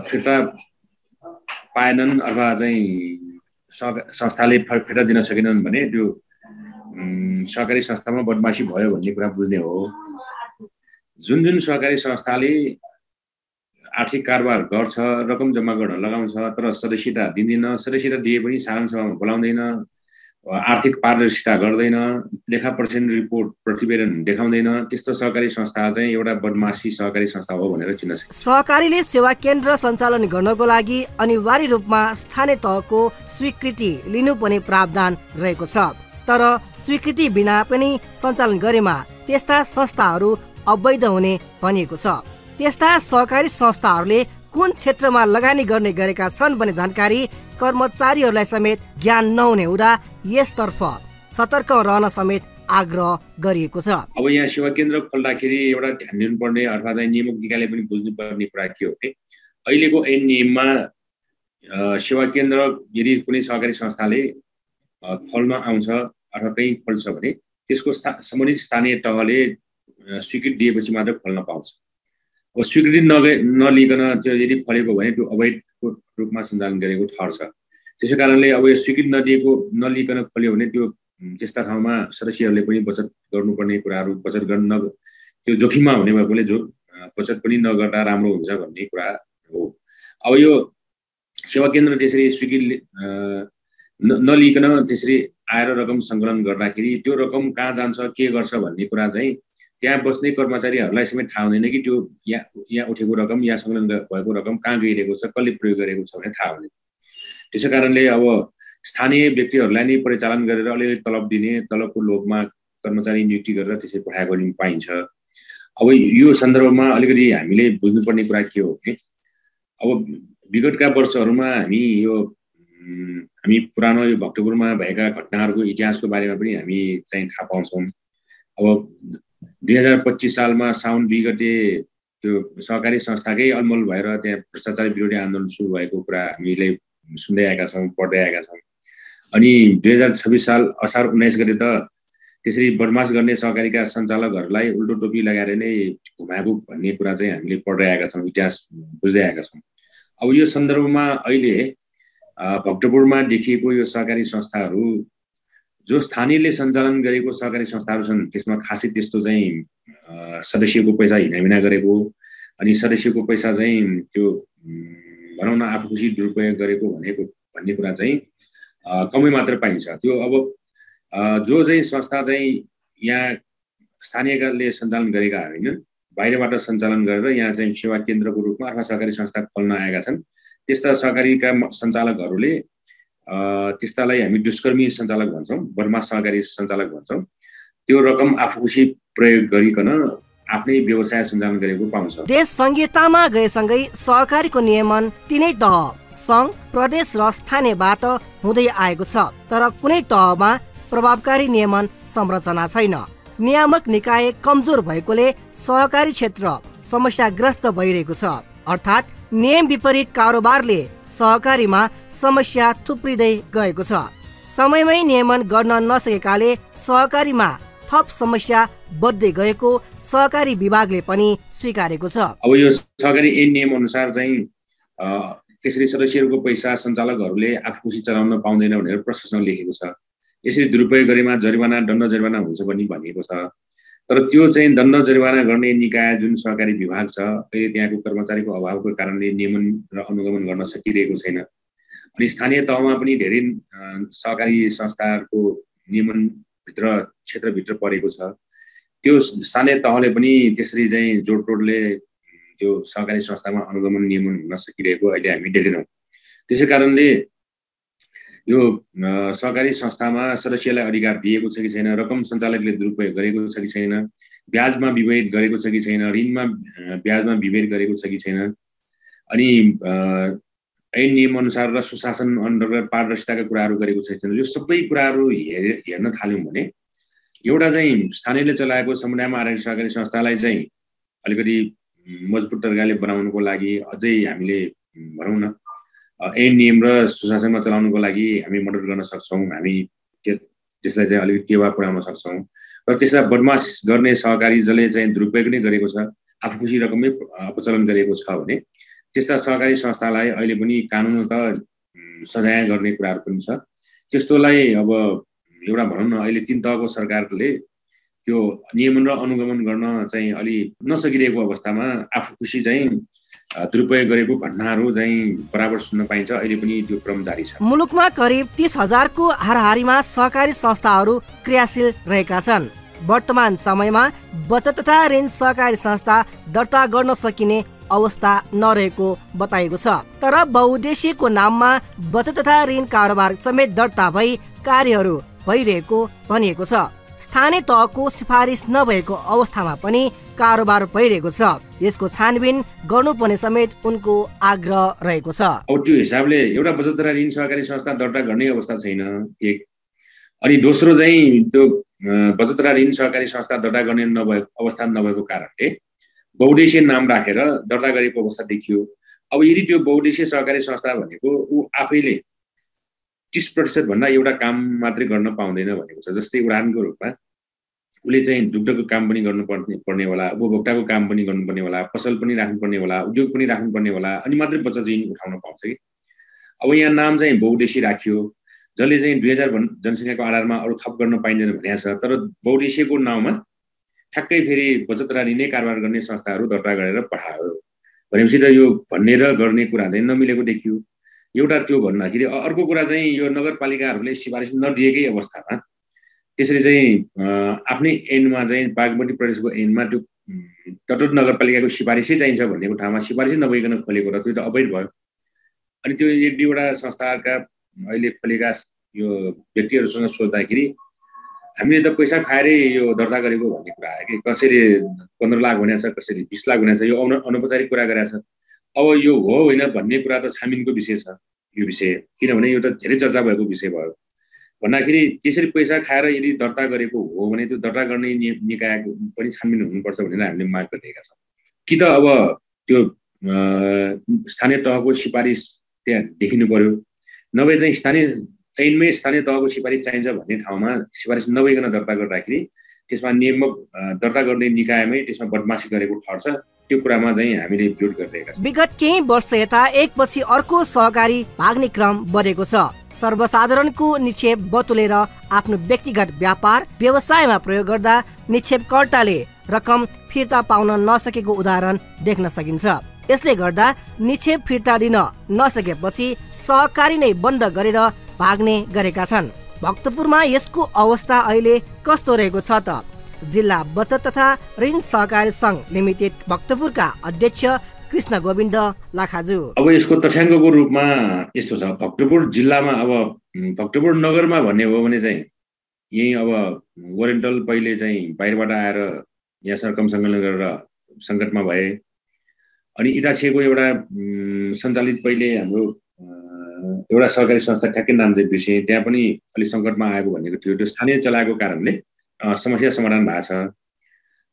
फिर्ता पाएनन् अथवा चाहिँ संस्थाले फिर्ता दिन सकेनन् भने त्यो सहकारी संस्थामा बदमासी भयो भन्ने कुरा बुझ्ने हो। जुन जुन सहकारी संस्थाले आर्थिक कारोबार गर्छ, रकम जम्मा गर्न लगाउँछ तर सदस्यता दिँदैन, सदस्यता दिए पनि साधारण सभामा बोलाउँदैन, आर्थिक पारदर्शिता गर्दैन, लेखा परीक्षण रिपोर्ट प्रतिवेदन देखाउँदैन, त्यस्तो सहकारी संस्था चाहिँ एउटा बदमासी सहकारी संस्था हो भनेर चिन्न सकिन्छ। सहकारीले सेवा केन्द्र सञ्चालन गर्नको लागि अनिवार्य रूपमा स्थानीय तहको स्वीकृति लिनुपर्ने प्रावधान रहेको छ। तर स्वीकृति बिना पनि सञ्चालन गरेमा त्यस्ता संस्थाहरू अवैध हुने भनिएको छ। त्यस्ता सहकारी संस्थाहरूले कुन क्षेत्रमा लगानी गर्ने गरेका छन् भन्ने जानकारी कर्मचारीहरूलाई समेत ज्ञान नहुने हुँदा यसतर्फ सतर्क रहन समेत आग्रह गरिएको छ। अब यहाँ सेवा केन्द्र खोल्दाखेरि एउटा ध्यान दिनुपर्ने अथवा चाहिँ नियमक निकायले पनि बुझ्नुपर्ने कुरा के हो भने अहिलेको ऐन नियममा सेवा केन्द्र यदि कुनै सहकारी संस्थाले खोल्न आउँछ अथवा कहीँ खोल्छ भने त्यसको सम्बन्धित स्थानीय तहले स्वीकृति दिएपछि मात्र खोल्न पाउँछ। अब स्वीकृति नलिकन त्यो यदि फलेको भने त्यो अवैध रूपमा सञ्चालन गरेको ठहर्छ। त्यसै कारणले अब यो स्वीकृति नलिकन खोल्यो भने त्यो त्यस्ता ठाउँमा सदस्यहरूले पनि बचत गर्नुपर्ने कुराहरू बचत गर्न त्यो जोखिममा हुने भएकोले बचत पनि नगर्दा राम्रो हुन्छ भन्ने कुरा हो। अब यो सेवा केन्द्र त्यसरी स्वीकृति नलिकन त्यसरी आएर रकम सङ्कलन गर्दाखेरि त्यो रकम कहाँ जान्छ के गर्छ भन्ने कुरा चाहिँ त्यहाँ बस्ने कर्मचारीहरूलाई समेत थाहा हुँदैन कि त्यो यहाँ उठेको रकम यहाँ सङ्कलन भएको रकम कहाँ गइरहेको छ कसले प्रयोग गरेको छ भने थाहा हुँदैन। त्यसै कारणले अब स्थानीय व्यक्तिहरूलाई नै परिचालन गरेर अलिअलि तलब दिने तलबको लोभमा कर्मचारी नियुक्ति गरेर त्यसरी पठाएको पाइन्छ। अब यो सन्दर्भमा अलिकति हामीले बुझ्नुपर्ने कुरा के हो भने अब विगतका वर्षहरूमा हामी पुरानो यो भक्तपुरमा भएका घटनाहरूको इतिहासको बारेमा पनि हामी चाहिँ थाहा पाउँछौँ। अब 2025 सालमा साउन 2 गते त्यो सहकारी संस्थाकै अलमल भएर त्यहाँ भ्रष्टाचार विरोधी आन्दोलन सुरु भएको कुरा हामीले सुन्दै आएका छौँ पढ्दै आएका छौँ। अनि 2026 साल असार 19 गते त त्यसरी बदमास गर्ने सहकारीका सञ्चालकहरूलाई उल्टो टोपी लगाएर नै घुमाएको भन्ने कुरा चाहिँ हामीले पढ्दै आएका छौँ इतिहास बुझ्दै आएका छौँ। अब यो सन्दर्भमा अहिले भक्तपुरमा देखिएको यो सहकारी संस्थाहरू जो स्थानीयले सञ्चालन गरेको सहकारी संस्थाहरू छन् त्यसमा खासै त्यस्तो चाहिँ सदस्यको पैसा हिनामिना गरेको अनि सदस्यको पैसा चाहिँ त्यो भनौँ न आफू खुसी दुरुपयोग गरेको भन्ने कुरा चाहिँ कमै मात्र पाइन्छ। त्यो अब जो चाहिँ संस्था चाहिँ यहाँ स्थानीयले सञ्चालन गरेका होइनन् बाहिरबाट सञ्चालन गरेर यहाँ चाहिँ सेवा केन्द्रको रूपमा अथवा सहकारी संस्था खोल्न आएका छन् त्यस्ता सहकारीका सञ्चालकहरूले त्यस्तालाई हामी दुष्कर्मी सञ्चालक भन्छौँ बदमास सहकारी सञ्चालक भन्छौँ। त्यो रकम आफू खुसी प्रयोग गरिकन आफ्नै व्यवसाय सञ्चालन गरेको पाउँछ। देश संहितामा गएसँगै सहकारीको नियमन तीनै तह सङ्घ प्रदेश र स्थानीयबाट हुँदै आएको छ तर कुनै तहमा प्रभावकारी नियमन संरचना छैन। नियामक निकाय कमजोर भएकोले सहकारी क्षेत्र समस्याग्रस्त भइरहेको छ अर्थात् नियम विपरीत कारोबारले सहकारीमा समस्या थुप्रिँदै गएको छ। समयमै नियमन गर्न नसकेकाले सहकारीमा थप समस्या बढ्दै गएको सहकारी विभागले पनि स्वीकारेको छ। अब यो सहकारी ऐन नियम अनुसार चाहिँ त्यसरी सदस्यहरूको पैसा सञ्चालकहरूले आफू खुसी चलाउन पाउँदैन भनेर प्रशासनले लेखेको छ। यसरी दुरुपयोग गरेमा जरिवाना दण्ड जरिवाना हुन्छ पनि भनिएको छ। तर त्यो चाहिँ दण्ड जरिवाना गर्ने निकाय जुन सहकारी विभाग छ अहिले त्यहाँको कर्मचारीको अभावको कारणले नियमन र अनुगमन गर्न सकिरहेको छैन। अनि स्थानीय तहमा पनि धेरै सहकारी संस्थाहरूको नियमन क्षेत्रभित्र परेको छ। त्यो स्थानीय तहले पनि त्यसरी चाहिँ जोडतोडले त्यो सहकारी संस्थामा अनुगमन नियमन हुन सकिरहेको अहिले हामी देख्दैनौँ। त्यसै कारणले यो सहकारी संस्थामा सदस्यलाई अधिकार दिएको छ कि छैन, रकम सञ्चालकले दुरुपयोग गरेको छ कि छैन, ब्याजमा विभेद गरेको छ कि छैन, ऋणमा ब्याजमा विभेद गरेको छ कि छैन, अनि ऐन नियम अनुसार र सुशासन अन्तर्गत पारदर्शिताका कुराहरू गरेको छ कि छैन, यो सबै कुराहरू हेर्न थाल्यौँ भने एउटा चाहिँ स्थानीयले चलाएको समुदायमा आधारित सहकारी संस्थालाई चाहिँ अलिकति मजबुत तरिकाले बनाउनुको लागि अझै हामीले भनौँ न ऐन नियम र सुशासनमा चलाउनुको लागि हामी मद्दत गर्न सक्छौँ। हामी त्यसलाई चाहिँ अलिकति टेवा पुर्याउन सक्छौँ र त्यसलाई बदमास गर्ने सहकारी जसले चाहिँ दुरुपयोग नै गरेको छ आफू खुसी रकमै अपचलन गरेको छ भने त्यस्ता सहकारी संस्थालाई अहिले पनि कानुन त सजाय गर्ने कुराहरू पनि छ। त्यस्तोलाई अब एउटा भनौँ न अहिले 3 तहको सरकारले त्यो नियमन र अनुगमन गर्न चाहिँ अलि नसकिरहेको अवस्थामा आफू खुसी चाहिँ दुरुपयोग गरेको घटनाहरू चाहिँ बराबर सुन्न पाइन्छ। अहिले पनि त्यो क्रम जारी छ। मुलुकमा करिब 30,000 को हाराहारीमा सहकारी संस्थाहरू क्रियाशील रहेका छन्। वर्तमान समयमा बचत तथा ऋण सहकारी संस्था दर्ता गर्न सकिने अवस्था नरहेको बताइएको छ। तर बहुउद्देश्यको नाममा बचत तथा ऋण कारोबार समेत दर्ता भई कार्यहरू भइरहेको भनिएको छ। स्थानीय तहको सिफारिस नभएको अवस्थामा पनि कारोबार भइरहेको छ। यसको छानबिन गर्नुपर्ने समेत उनको आग्रह रहेको छ। अब त्यो हिसाबले एउटा बचत तथा ऋण सहकारी संस्था दर्ता गर्ने अवस्था छैन एक, अनि दोस्रो चाहिँ त्यो बचत तथा ऋण सहकारी संस्था दर्ता गर्ने अवस्था नभएको कारणले बहुउद्देश्य नाम राखेर दर्ता गरेको अवस्था देखियो। अब यदि त्यो बहुउद्देश्य सहकारी संस्था भनेको ऊ आफैले 30% भन्दा एउटा काम मात्रै गर्न पाउँदैन भनेको छ। जस्तै उदाहरणको रूपमा उसले चाहिँ दुग्धको काम पनि गर्नुपर्ने होला, उपभोक्ताको काम पनि गर्नुपर्ने होला, पसल पनि राख्नुपर्ने होला, उद्योग पनि राख्नुपर्ने होला, अनि मात्रै बचत ऋण उठाउन पाउँछ कि। अब यहाँ नाम चाहिँ बहुउद्देश्य राखियो, जसले चाहिँ 2000 जनसङ्ख्याको आधारमा अरू थप गर्न पाइँदैन भनेको छ, तर बहुउद्देश्यको नाउँमा ठ्याक्कै फेरि बचत ऋण नै कारोबार गर्ने संस्थाहरू दर्ता गरेर पठायो भनेपछि त यो भन्ने र गर्ने कुरा चाहिँ नमिलेको देखियो। एउटा त्यो भन्दाखेरि अर्को कुरा चाहिँ यो नगरपालिकाहरूले सिफारिस नदिएकै अवस्थामा त्यसरी चाहिँ आफ्नै ऐनमा चाहिँ बागमती प्रदेशको ऐनमा त्यो तटस्थ नगरपालिकाको सिफारिसै चाहिन्छ भन्नेको ठाउँमा सिफारिसै नभइकन खोलेको र त्यो त अवैध भयो। अनि त्यो एक दुईवटा संस्थाहरूका अहिले खोलेका यो व्यक्तिहरूसँग सोद्धाखेरि हामीले त पैसा खाएरै यो दर्ता गरेको भन्ने कुरा आयो कि, कसैले 15 लाख भनेको छ, कसैले 20 लाख भनेको छ, यो अनौपचारिक कुरा गरेको छ। अब यो हो होइन भन्ने कुरा त छानबिनको विषय छ यो विषय, किनभने यो त धेरै चर्चा भएको विषय भयो। भन्दाखेरि त्यसरी पैसा खाएर यदि दर्ता गरेको हो भने त्यो दर्ता गर्ने निकायको पनि छानबिन हुनुपर्छ भनेर हामीले माग गरिरहेका छौँ। कि त अब त्यो स्थानीय तहको सिफारिस त्यहाँ देखिनु पर्यो, नभए चाहिँ ऐनमै स्थानीय तहको सिफारिस चाहिन्छ भन्ने ठाउँमा सिफारिस नभइकन दर्ता गर्दाखेरि त्यसमा नियामक दर्ता गर्ने निकायमै त्यसमा बदमासी गरेको ठहर्छ। त्यो कुरामा चाहिँ हामीले विरोध गरिरहेका छौँ। विगत केही वर्ष यता एकपछि अर्को सहकारी भाग्ने क्रम बढेको छ। सर्वसाधारणको निक्षेप बटुलेर आफ्नो व्यक्तिगत व्यापार व्यवसायमा प्रयोग गर्दा निक्षेपकर्ताले रकम फिर्ता पाउन नसकेको उदाहरण देख्न सकिन्छ। यसले गर्दा निक्षेप फिर्ता दिन नसकेपछि सहकारी नै बन्द गरेर भाग्ने गरेका छन्। भक्तपुरमा यसको अवस्था अहिले कस्तो रहेको छ त? जिल्ला बचत तथा ऋण सहकारी संघ लिमिटेड भक्तपुरका अध्यक्ष कृष्ण गोविन्द लाखाजु। अब यसको तथ्याङ्कको रूपमा यस्तो छ, भक्तपुर जिल्लामा अब भक्तपुर नगरमा भन्ने हो भने चाहिँ यही अब ओरिएन्टल पहिले चाहिँ बाहिरबाट आएर यहाँ रकम सङ्कलन गरेर सङ्कटमा भए, अनि इताछेको एउटा सञ्चालित पहिले हाम्रो एउटा सहकारी संस्था ठ्याक्कै नाम चाहिँ बिर्सेँ, त्यहाँ पनि अलिक सङ्कटमा आएको भनेको थियो। त्यो स्थानीय चलाएको कारणले समस्या समाधान भएको छ।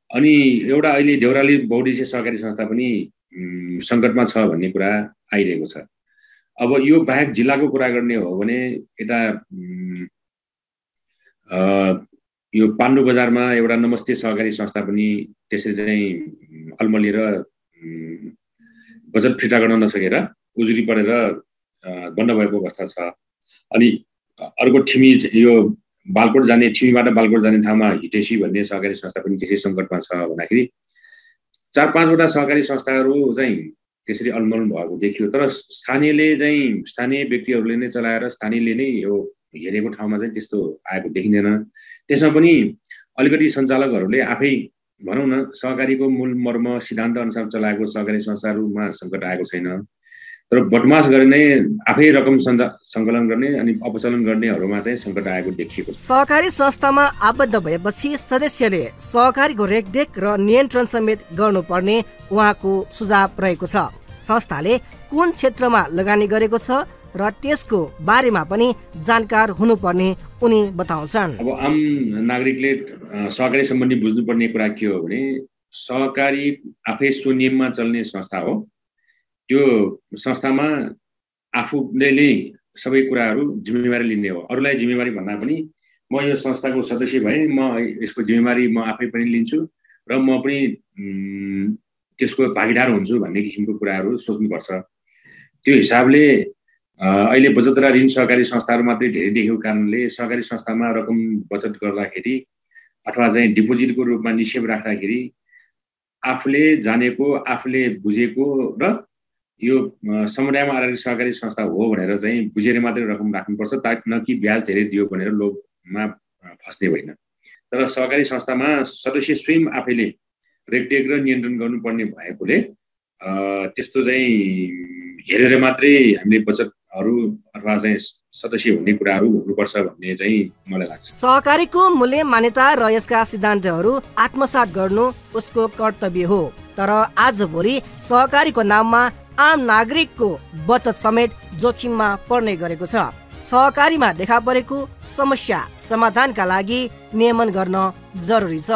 अनि एउटा अहिले देउराली बहुउद्देश्य सहकारी संस्था पनि सङ्कटमा छ भन्ने कुरा आइरहेको छ। अब यो बाहेक जिल्लाको कुरा गर्ने हो भने यता यो पाण्डु बजारमा एउटा नमस्ते सहकारी संस्था पनि त्यसरी चाहिँ अल्मलिएर बचत फिर्ता गर्न नसकेर उजुरी परेर बन्द भएको अवस्था छ। अनि अर्को ठिमी यो बालकोट जाने, ठिमीबाट बालकोट जाने ठाउँमा हिटेसी भन्ने सहकारी संस्था पनि त्यसै सङ्कटमा छ भन्दाखेरि 4-5वटा सहकारी संस्थाहरू चाहिँ त्यसरी अलमल भएको देखियो। तर स्थानीय व्यक्तिहरूले नै चलाएर स्थानीयले नै यो हेरेको ठाउँमा चाहिँ त्यस्तो आएको देखिँदैन। त्यसमा पनि अलिकति सञ्चालकहरूले आफै भनौँ न सहकारीको मूल मर्म सिद्धान्त अनुसार चलाएको सहकारी संस्थाहरूमा सङ्कट आएको छैन, तर बदमास गर्ने आफै रकम सङ्कलन गर्ने अनि अपचलन गर्नेहरूमा चाहिँ सङ्कट आएको देखिएको छ। सहकारी संस्थामा आबद्ध भएपछि सदस्यले सहकारीको रेखदेख र नियन्त्रण समेत गर्नुपर्ने उहाँको सुझाव रहेको छ। संस्थाले कुन क्षेत्रमा लगानी गरेको छ र त्यसको बारेमा पनि जानकार हुनुपर्ने उनी बताउँछन्। अब आम नागरिकले सहकारी सम्बन्धी बुझ्नुपर्ने कुरा के हो भने सहकारी आफै स्वनियममा चल्ने संस्था हो। त्यो संस्थामा आफूले नै सबै कुराहरू जिम्मेवारी लिने हो। अरूलाई जिम्मेवारी भन्दा पनि म यो संस्थाको सदस्य भए म यसको जिम्मेवारी म आफै पनि लिन्छु र म पनि त्यसको भागीदार हुन्छु भन्ने किसिमको कुराहरू सोच्नुपर्छ। त्यो हिसाबले अहिले बचत र ऋण सहकारी संस्थाहरू मात्रै धेरै देखेको कारणले सहकारी संस्थामा रकम बचत गर्दाखेरि अथवा चाहिँ डिपोजिटको रूपमा निक्षेप राख्दाखेरि आफूले जानेको, आफूले बुझेको र यो समुदायमा आधारित सहकारी संस्था हो भनेर चाहिँ बुझेर मात्रै रकम राख्नुपर्छ, न कि ब्याज धेरै दियो भनेर लोभमा फस्ने होइन। तर सहकारी संस्थामा सदस्य स्वयं आफैले रेखदेख र नियन्त्रण गर्नुपर्ने भएकोले त्यस्तो चाहिँ हेरेर मात्रै हामीले बचतहरू अथवा चाहिँ सदस्य हुने कुराहरू हुनुपर्छ भन्ने चाहिँ मलाई लाग्छ। सहकारीको मूल्य मान्यता र यसका सिद्धान्तहरू आत्मसात गर्नु उसको कर्तव्य हो। तर आजभोलि सहकारीको नाममा आम नागरिकको बचत समेत जोखिममा पर्ने गरेको छ। सहकारीमा देखा परेको समस्या समाधानका लागि नियमन गर्न जरुरी छ।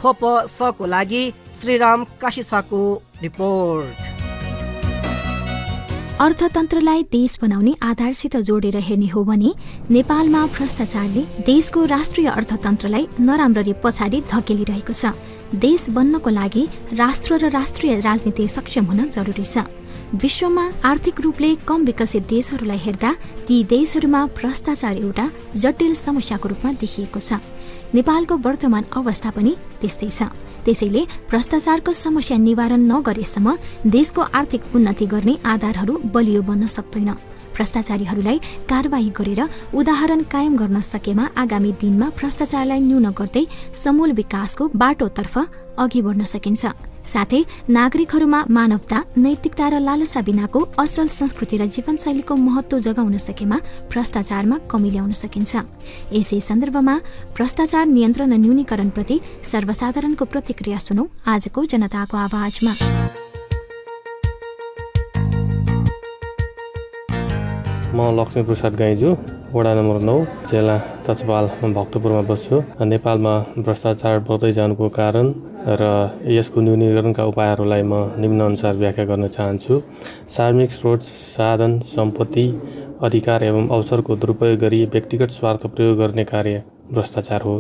खोप सको लागि श्रीराम काशीसाको रिपोर्ट। अर्थतन्त्रलाई देश बनाउने आधारसित जोडेर हेर्ने हो भने नेपालमा भ्रष्टाचारले देशको राष्ट्रिय अर्थतन्त्रलाई नराम्ररी पछाडि धकेलिरहेको छ। देश बन्नको लागि राष्ट्र र राष्ट्रिय राजनीति सक्षम हुन जरुरी छ। विश्वमा आर्थिक रूपले कम विकसित देशहरूलाई हेर्दा ती देशहरूमा भ्रष्टाचार एउटा जटिल समस्याको रूपमा देखिएको छ। नेपालको वर्तमान अवस्था पनि त्यस्तै छ। त्यसैले भ्रष्टाचारको समस्या निवारण नगरेसम्म देशको आर्थिक उन्नति गर्ने आधारहरू बलियो बन्न सक्दैन। भ्रष्टाचारीहरूलाई कारबाही गरेर उदाहरण कायम गर्न सकेमा आगामी दिनमा भ्रष्टाचारलाई न्यून गर्दै समूल विकासको बाटोतर्फ अघि बढ्न सकिन्छ। साथै नागरिकहरूमा मानवता, नैतिकता र लालसा बिनाको असल संस्कृति र जीवनशैलीको महत्त्व जगाउन सकेमा भ्रष्टाचारमा कमी ल्याउन सकिन्छ। यसै सन्दर्भमा भ्रष्टाचार नियन्त्रण र न्यूनीकरणप्रति सर्वसाधारणको प्रतिक्रिया सुनौ आजको जनताको आवाजमा। म लक्ष्मी प्रसाद गाईजु, वडा नम्बर 9, जिल्ला तचपाल भक्तपुरमा बस्छु। नेपालमा भ्रष्टाचार बढ्दै जानुको कारण र यसको न्यूनीकरणका उपायहरूलाई म निम्नअनुसार व्याख्या गर्न चाहन्छु। सार्वजनिक स्रोत, साधन, सम्पत्ति, अधिकार एवं अवसरको दुरुपयोग गरी व्यक्तिगत स्वार्थ प्रयोग गर्ने कार्य भ्रष्टाचार हो।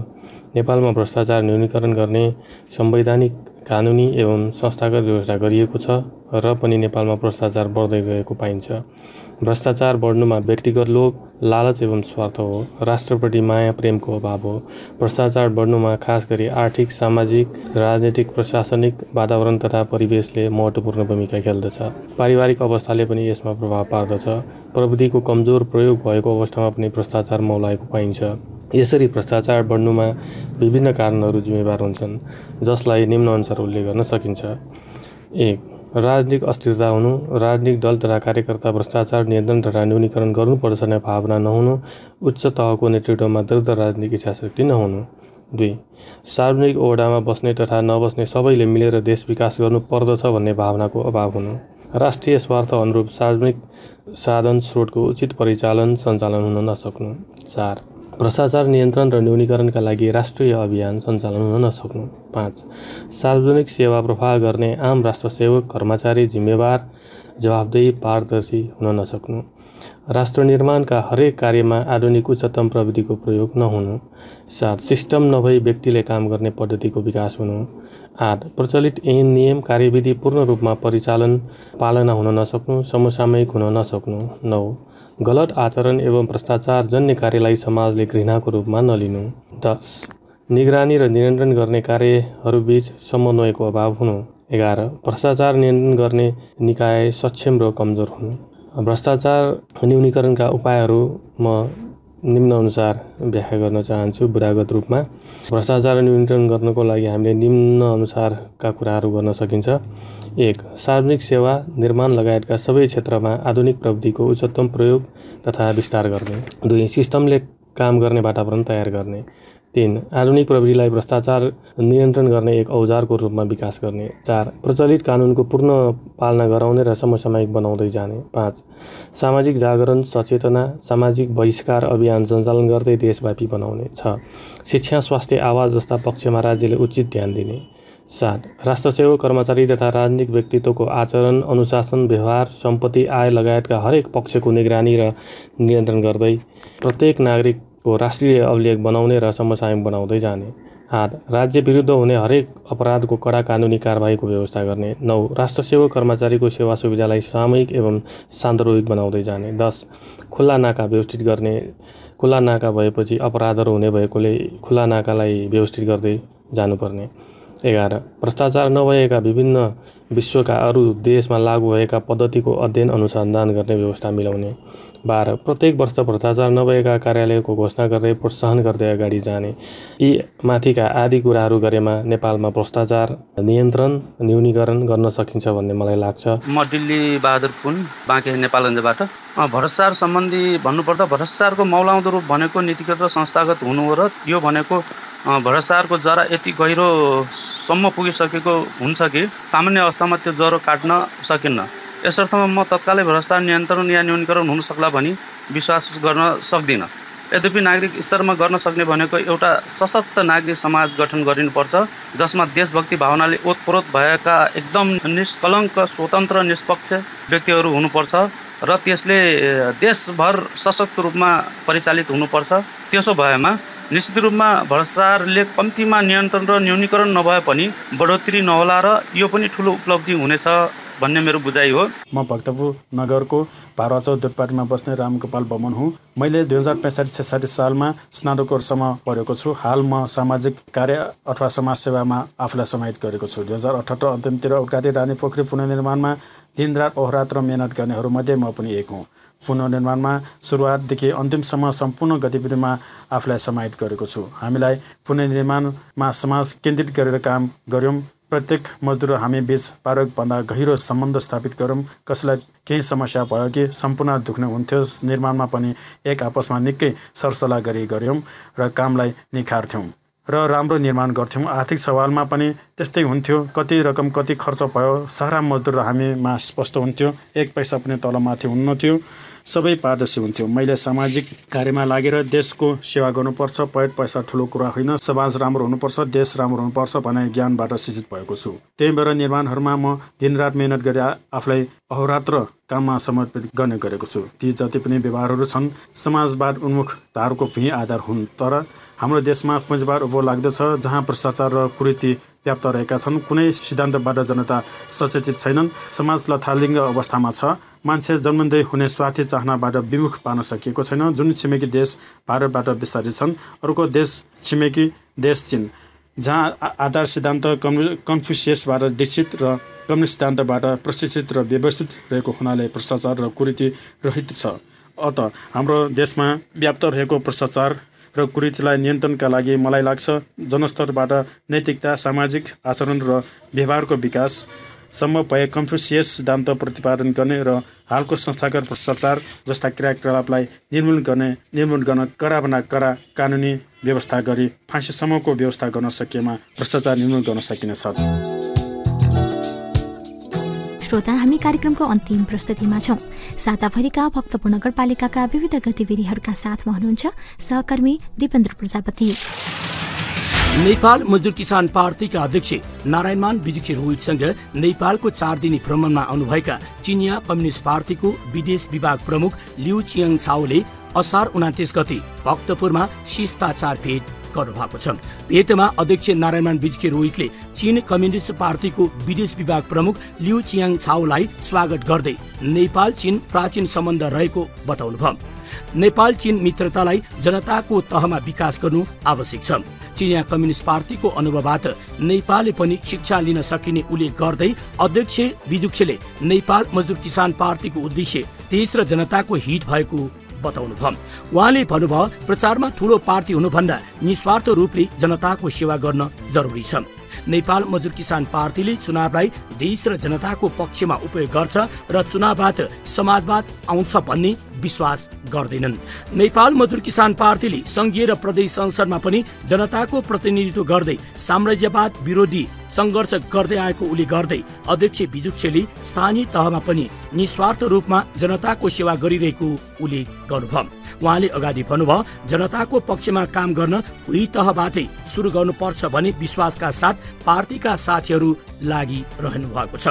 नेपालमा भ्रष्टाचार न्यूनीकरण गर्ने संवैधानिक, कानुनी एवं संस्थागत व्यवस्था गरिएको छ र पनि नेपालमा भ्रष्टाचार बढ्दै गएको पाइन्छ। भ्रष्टाचार बढ्नुमा व्यक्तिगत लोभ, लालच एवं स्वार्थ हो। राष्ट्रप्रति माया प्रेमको अभाव हो। भ्रष्टाचार बढ्नुमा खास गरी आर्थिक, सामाजिक, राजनीतिक, प्रशासनिक वातावरण तथा परिवेशले महत्त्वपूर्ण भूमिका खेल्दछ। पारिवारिक अवस्थाले पनि यसमा प्रभाव पार्दछ। प्रविधिको कमजोर प्रयोग भएको अवस्थामा पनि भ्रष्टाचार मौलाएको पाइन्छ। यसरी भ्रष्टाचार बढ्नुमा विभिन्न कारणहरू जिम्मेवार हुन्छन्, जसलाई निम्नअनुसार उल्लेख गर्न सकिन्छ। 1. राजनीतिक अस्थिरता हुनु। राजनीतिक दल तथा कार्यकर्ता भ्रष्टाचार नियन्त्रण तथा न्यूनीकरण गर्नुपर्छ भन्ने भावना नहुनु। उच्च तहको नेतृत्वमा दृढ राजनीतिक इच्छाशक्ति नहुनु। 2. सार्वजनिक ओहदामा बस्ने तथा नबस्ने सबैले मिलेर देश विकास गर्नुपर्दछ भन्ने भावनाको अभाव हुनु। राष्ट्रिय स्वार्थ अनुरूप सार्वजनिक साधन स्रोतको उचित परिचालन सञ्चालन हुन नसक्नु। 4. भ्रष्टाचार नियन्त्रण र न्यूनीकरणका लागि राष्ट्रिय अभियान सञ्चालन हुन नसक्नु। 5. सार्वजनिक सेवा प्रवाह गर्ने आम राष्ट्रसेवक, कर्मचारी जिम्मेवार, जवाफदेही, पारदर्शी हुन नसक्नु। राष्ट्र निर्माणका हरेक कार्यमा आधुनिक उच्चतम प्रविधिको प्रयोग नहुनु। 7. सिस्टम नभई व्यक्तिले काम गर्ने पद्धतिको विकास हुनु। 8. प्रचलित ऐन नियम कार्यविधि पूर्ण रूपमा परिचालन पालना हुन नसक्नु, समसामयिक हुन नसक्नु। 9. गलत आचरण एवं भ्रष्टाचार जन्य कार्यलाई समाजले घृणाको रूपमा नलिनु। 10. निगरानी र नियन्त्रण गर्ने कार्यहरूबीच समन्वयको अभाव हुनु। 11. भ्रष्टाचार नियन्त्रण गर्ने निकाय सक्षम र कमजोर हुनु। भ्रष्टाचार न्यूनीकरणका उपायहरू म निम्नअनुसार व्याख्या गर्न चाहन्छु बुदागत रूपमा। भ्रष्टाचार न्यूनीकरण गर्नको लागि हामीले निम्नअनुसारका कुराहरू गर्न सकिन्छ। 1. सार्वजनिक सेवा निर्माण लगायतका सबै क्षेत्रमा आधुनिक प्रविधिको उच्चतम प्रयोग तथा विस्तार गर्ने। 2. सिस्टमले काम गर्ने वातावरण तयार गर्ने। 3. आधुनिक प्रविधिलाई भ्रष्टाचार नियन्त्रण गर्ने एक औजारको रूपमा विकास गर्ने। 4. प्रचलित कानुनको पूर्ण पालना गराउने र समसामयिक बनाउँदै जाने। 5. सामाजिक जागरण, सचेतना, सामाजिक बहिष्कार अभियान सञ्चालन गर्दै देशव्यापी बनाउने। 6. शिक्षा, स्वास्थ्य, आवास जस्ता पक्षमा राज्यले उचित ध्यान दिने। 7. राष्ट्रसेवक, कर्मचारी तथा राजनीतिक व्यक्तित्वको आचरण, अनुशासन, व्यवहार, सम्पत्ति, आय लगायतका हरेक पक्षको निगरानी र नियन्त्रण गर्दै प्रत्येक नागरिकको राष्ट्रिय अभिलेख बनाउने र समसामयिक बनाउँदै जाने। 8. राज्य विरुद्ध हुने हरेक अपराधको कडा कानुनी कारबाहीको व्यवस्था गर्ने। 9. राष्ट्रसेवक कर्मचारीको सेवा सुविधालाई सामूहिक एवं सान्दर्भिक बनाउँदै जाने। 10. खुल्ला नाका व्यवस्थित गर्ने। खुल्ला नाका भएपछि अपराधहरू हुने भएकोले खुल्ला नाकालाई व्यवस्थित गर्दै जानुपर्ने। 11. भ्रष्टाचार नभएका विभिन्न विश्वका अरू देशमा लागू भएका पद्धतिको अध्ययन अनुसन्धान गर्ने व्यवस्था मिलाउने। 12. प्रत्येक वर्ष भ्रष्टाचार नभएका कार्यालयको घोषणा गर्दै प्रोत्साहन गर्दै अगाडि जाने। यी माथिका आदि कुराहरू गरेमा नेपालमा भ्रष्टाचार नियन्त्रण न्यूनीकरण गर्न सकिन्छ भन्ने मलाई लाग्छ। म दिल्ली बहादुर पुन, बाँके नेपालगञ्जबाट। भ्रष्टाचार सम्बन्धी भन्नुपर्दा भ्रष्टाचारको मौलाउँदो रूप भनेको नीतिगत र संस्थागत हुनु हो र यो भनेको भ्रष्टाचारको जरा यति गहिरोसम्म पुगिसकेको हुन्छ कि सामान्य अवस्थामा त्यो जरो काट्न सकिन्न। यसर्थमा म तत्कालै भ्रष्टाचार नियन्त्रण या न्यूनीकरण हुन सक्ला भनी विश्वास गर्न सक्दिनँ। यद्यपि नागरिक स्तरमा गर्न सक्ने भनेको एउटा सशक्त नागरिक समाज गठन गरिनुपर्छ, जसमा देशभक्ति भावनाले ओतप्रोत भएका एकदम निष्कलङ्क, स्वतन्त्र, निष्पक्ष व्यक्तिहरू हुनुपर्छ र त्यसले देशभर सशक्त रूपमा परिचालित हुनुपर्छ। त्यसो भएमा निश्चित रूपमा भ्रष्टाचारले कम्तीमा नियन्त्रण र न्यूनीकरण नभए पनि बढोत्तरी नहोला र यो पनि ठुलो उपलब्धि हुनेछ भन्ने मेरो बुझाइ हो। म भक्तपुर नगरको भारवाचौ दुधपाटीमा बस्ने रामगोपाल बमन हुँ। मैले 2065-66 सालमा स्नातकोत्तरसम्म पढेको छु। हाल म सामाजिक कार्य अथवा समाजसेवामा आफूलाई समाहित गरेको छु। 2078 अन्तिमतिर उत्काटी रानीपोखरी पुनर्निर्माणमा दिनरात अहोरात्र मेहनत गर्नेहरूमध्ये म पनि एक हुँ। पुनर्निर्माणमा सुरुवातदेखि अन्तिमसम्म सम्पूर्ण गतिविधिमा आफूलाई समाहित गरेको छु। हामीलाई पुनर्निर्माणमा समाज केन्द्रित गरेर काम गर्यौँ। प्रत्येक मजदुर हामी बीच पारकभन्दा गहिरो सम्बन्ध स्थापित गरौँ। कसैलाई केही समस्या भयो कि सम्पूर्ण दुख्ने हुन्थ्यो। निर्माणमा पनि एक आपसमा निकै सरसल्लाह गर्यौँ र कामलाई निखार्थ्यौँ र राम्रो निर्माण गर्थ्यौँ। आर्थिक सवालमा पनि त्यस्तै हुन्थ्यो। कति रकम कति खर्च भयो सारा मजदुर र हामीमा स्पष्ट हुन्थ्यो। एक पैसा पनि तलमाथि हुन्नथ्यो। सबै पारदर्शी हुन्थ्यो। मैले सामाजिक कार्यमा लागेर देशको सेवा गर्नुपर्छ। पैसा ठुलो कुरा होइन। समाज राम्रो हुनुपर्छ, देश राम्रो हुनुपर्छ भन्ने ज्ञानबाट शिक्षित भएको छु। त्यही भएर निर्माणहरूमा म दिनरात मेहनत गरी आफूलाई अहोरात्र काममा समर्पित गर्ने गरेको छु। ती जति पनि व्यवहारहरू छन् समाजवाद उन्मुखताहरूको भुइँ आधार हुन्। तर हाम्रो देशमा पुँजीवाद उभो लाग्दछ, जहाँ भ्रष्टाचार र कुरीति व्याप्त रहेका छन्। कुनै सिद्धान्तबाट जनता सचेतित छैनन्। समाज लथालिङ्ग अवस्थामा छ। मान्छे जन्मँदै हुने स्वार्थी चाहनाबाट विमुख पार्न सकिएको छैन। जुन छिमेकी देश भारतबाट विस्तारित छन्, अर्को देश छिमेकी देश चीन, जहाँ आधार सिद्धान्त कन्फ्युसियसबाट दीक्षित र कम्युनिस्ट सिद्धान्तबाट प्रशिक्षित र व्यवस्थित रहेको हुनाले भ्रष्टाचार र कुरीति रहित छ। अत हाम्रो देशमा व्याप्त रहेको भ्रष्टाचार र कुरीतिलाई नियन्त्रणका लागि मलाई लाग्छ जनस्तरबाट नैतिकता, सामाजिक आचरण र व्यवहारको विकास, सम्भव भए कन्फ्युसियस सिद्धान्त प्रतिपादन गर्ने र हालको संस्थागत भ्रष्टाचार जस्ता क्रियाकलापलाई निर्मूल गर्न कराभन्दा करा कानुनी व्यवस्था गरी फाँसीसम्मको व्यवस्था गर्न सकिएमा भ्रष्टाचार निर्मूल गर्न सकिनेछ। श्रोता, हामी कार्यक्रमको अन्तिम प्रस्तुतिमा छौँ। साताभरिका भक्तपुर नगरपालिकाका विविध गतिविधिहरूका साथमा हुनुहुन्छ सहकर्मी दिपेन्द्र प्रजापति। नेपाल मजदुर किसान पार्टीका अध्यक्ष नारायणमान विजुक्षी रोहितसँग नेपालको 4 दिने भ्रमणमा आउनुभएका चिनिया कम्युनिस्ट पार्टीको विदेश विभाग प्रमुख लिउ चियाङ छाओले असार 29 गते भक्तपुरमा शिष्टाचार भेट गर्नुभएको छ। भेटमा अध्यक्ष नारायणमान विजुक्षी रोहितले चीन कम्युनिस्ट पार्टीको विदेश विभाग प्रमुख लिउ चियाङ छाओलाई स्वागत गर्दै नेपाल चीन प्राचीन सम्बन्ध रहेको बताउनुभयो। नेपाल चीन मित्रतालाई जनताको तहमा विकास गर्नु आवश्यक छ। चिनिया कम्युनिस्ट पार्टीको अनुभवबाट नेपालले पनि शिक्षा लिन सकिने उल्लेख गर्दै अध्यक्ष विजुक्षले नेपाल मजदुर किसान पार्टीको उद्देश्य देश र जनताको हित भएको बताउनुभयो। उहाँले भन्नुभयो, प्रचारमा ठूलो पार्टी हुनुभन्दा निस्वार्थ रूपले जनताको सेवा गर्न जरुरी छ। नेपाल मजदुर किसान पार्टीले चुनावलाई देश र जनताको पक्षमा उपयोग गर्छ र चुनावबाट समाजवाद आउँछ भन्ने विश्वास गर्दैनन्। नेपाल मजदुर किसान पार्टीले संघीय र प्रदेश संसदमा पनि जनताको प्रतिनिधित्व गर्दै साम्राज्यवाद विरोधी संघर्ष गर्दै आएको उल्लेख गर्दै अध्यक्ष विजुक्षले स्थानीय तहमा पनि निस्वार्थ रूपमा जनताको सेवा गरिरहेको उल्लेख गर्नुभयो। उहाँले अगाडि भन्नुभयो, जनताको पक्षमा काम गर्न भुइँ तहबाटै सुरु गर्नुपर्छ भन्ने विश्वासका साथ पार्टीका साथीहरू लागिरहनु भएको छ।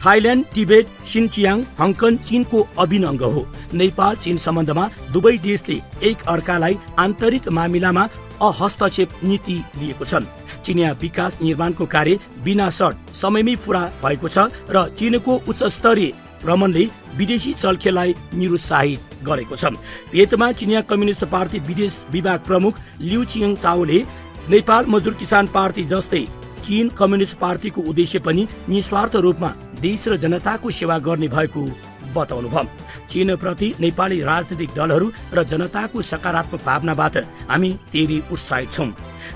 थाइल्यान्ड, तिब्बत, सिनचियाङ, हङकङ चीनको अभिन्न अंग हो। नेपाल चीन सम्बन्धमा दुवै देशले एक अर्कालाई आन्तरिक मामिलामा अहस्तक्षेप नीति लिएको छ। चिनिया विकास निर्माणको कार्य बिना शर्त समयमै पूरा भएको छ र चीनको उच्चस्तरीय भ्रमणले विदेशी चलखेललाई निरुत्साहित गरेको छ। भेटमा चिनिया कम्युनिस्ट पार्टी विदेश विभाग प्रमुख लिउ चियाङ छाओले नेपाल मजदुर किसान पार्टी जस्तै चीन कम्युनिस्ट पार्टीको उद्देश्य पनि निस्वार्थ रूपमा देश र जनताको सेवा गर्ने भएको बताउनुभयो। चीन प्रति नेपाली राजनीतिक दलहरू र जनताको सकारात्मक भावनाबाट हामी धेरै उत्साहित छौँ।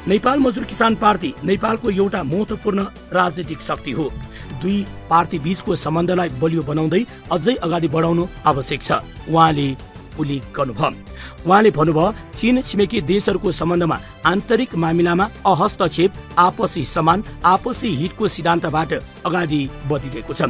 नेपाल मजदुर किसान पार्टी नेपालको एउटा महत्त्वपूर्ण राजनीतिक शक्ति हो। दुई पार्टी बीचको सम्बन्धलाई बलियो बनाउँदै अझै अगाडि बढाउनु आवश्यक छ, उहाँले उल्लेख गर्नुभयो। उहाँले भन्नुभयो, चीन छिमेकी देशहरूको सम्बन्धमा आन्तरिक मामिलामा अहस्तक्षेप आपसी सम्मान आपसी हितको सिद्धान्तबाट अगाडि बढिरहेको छ।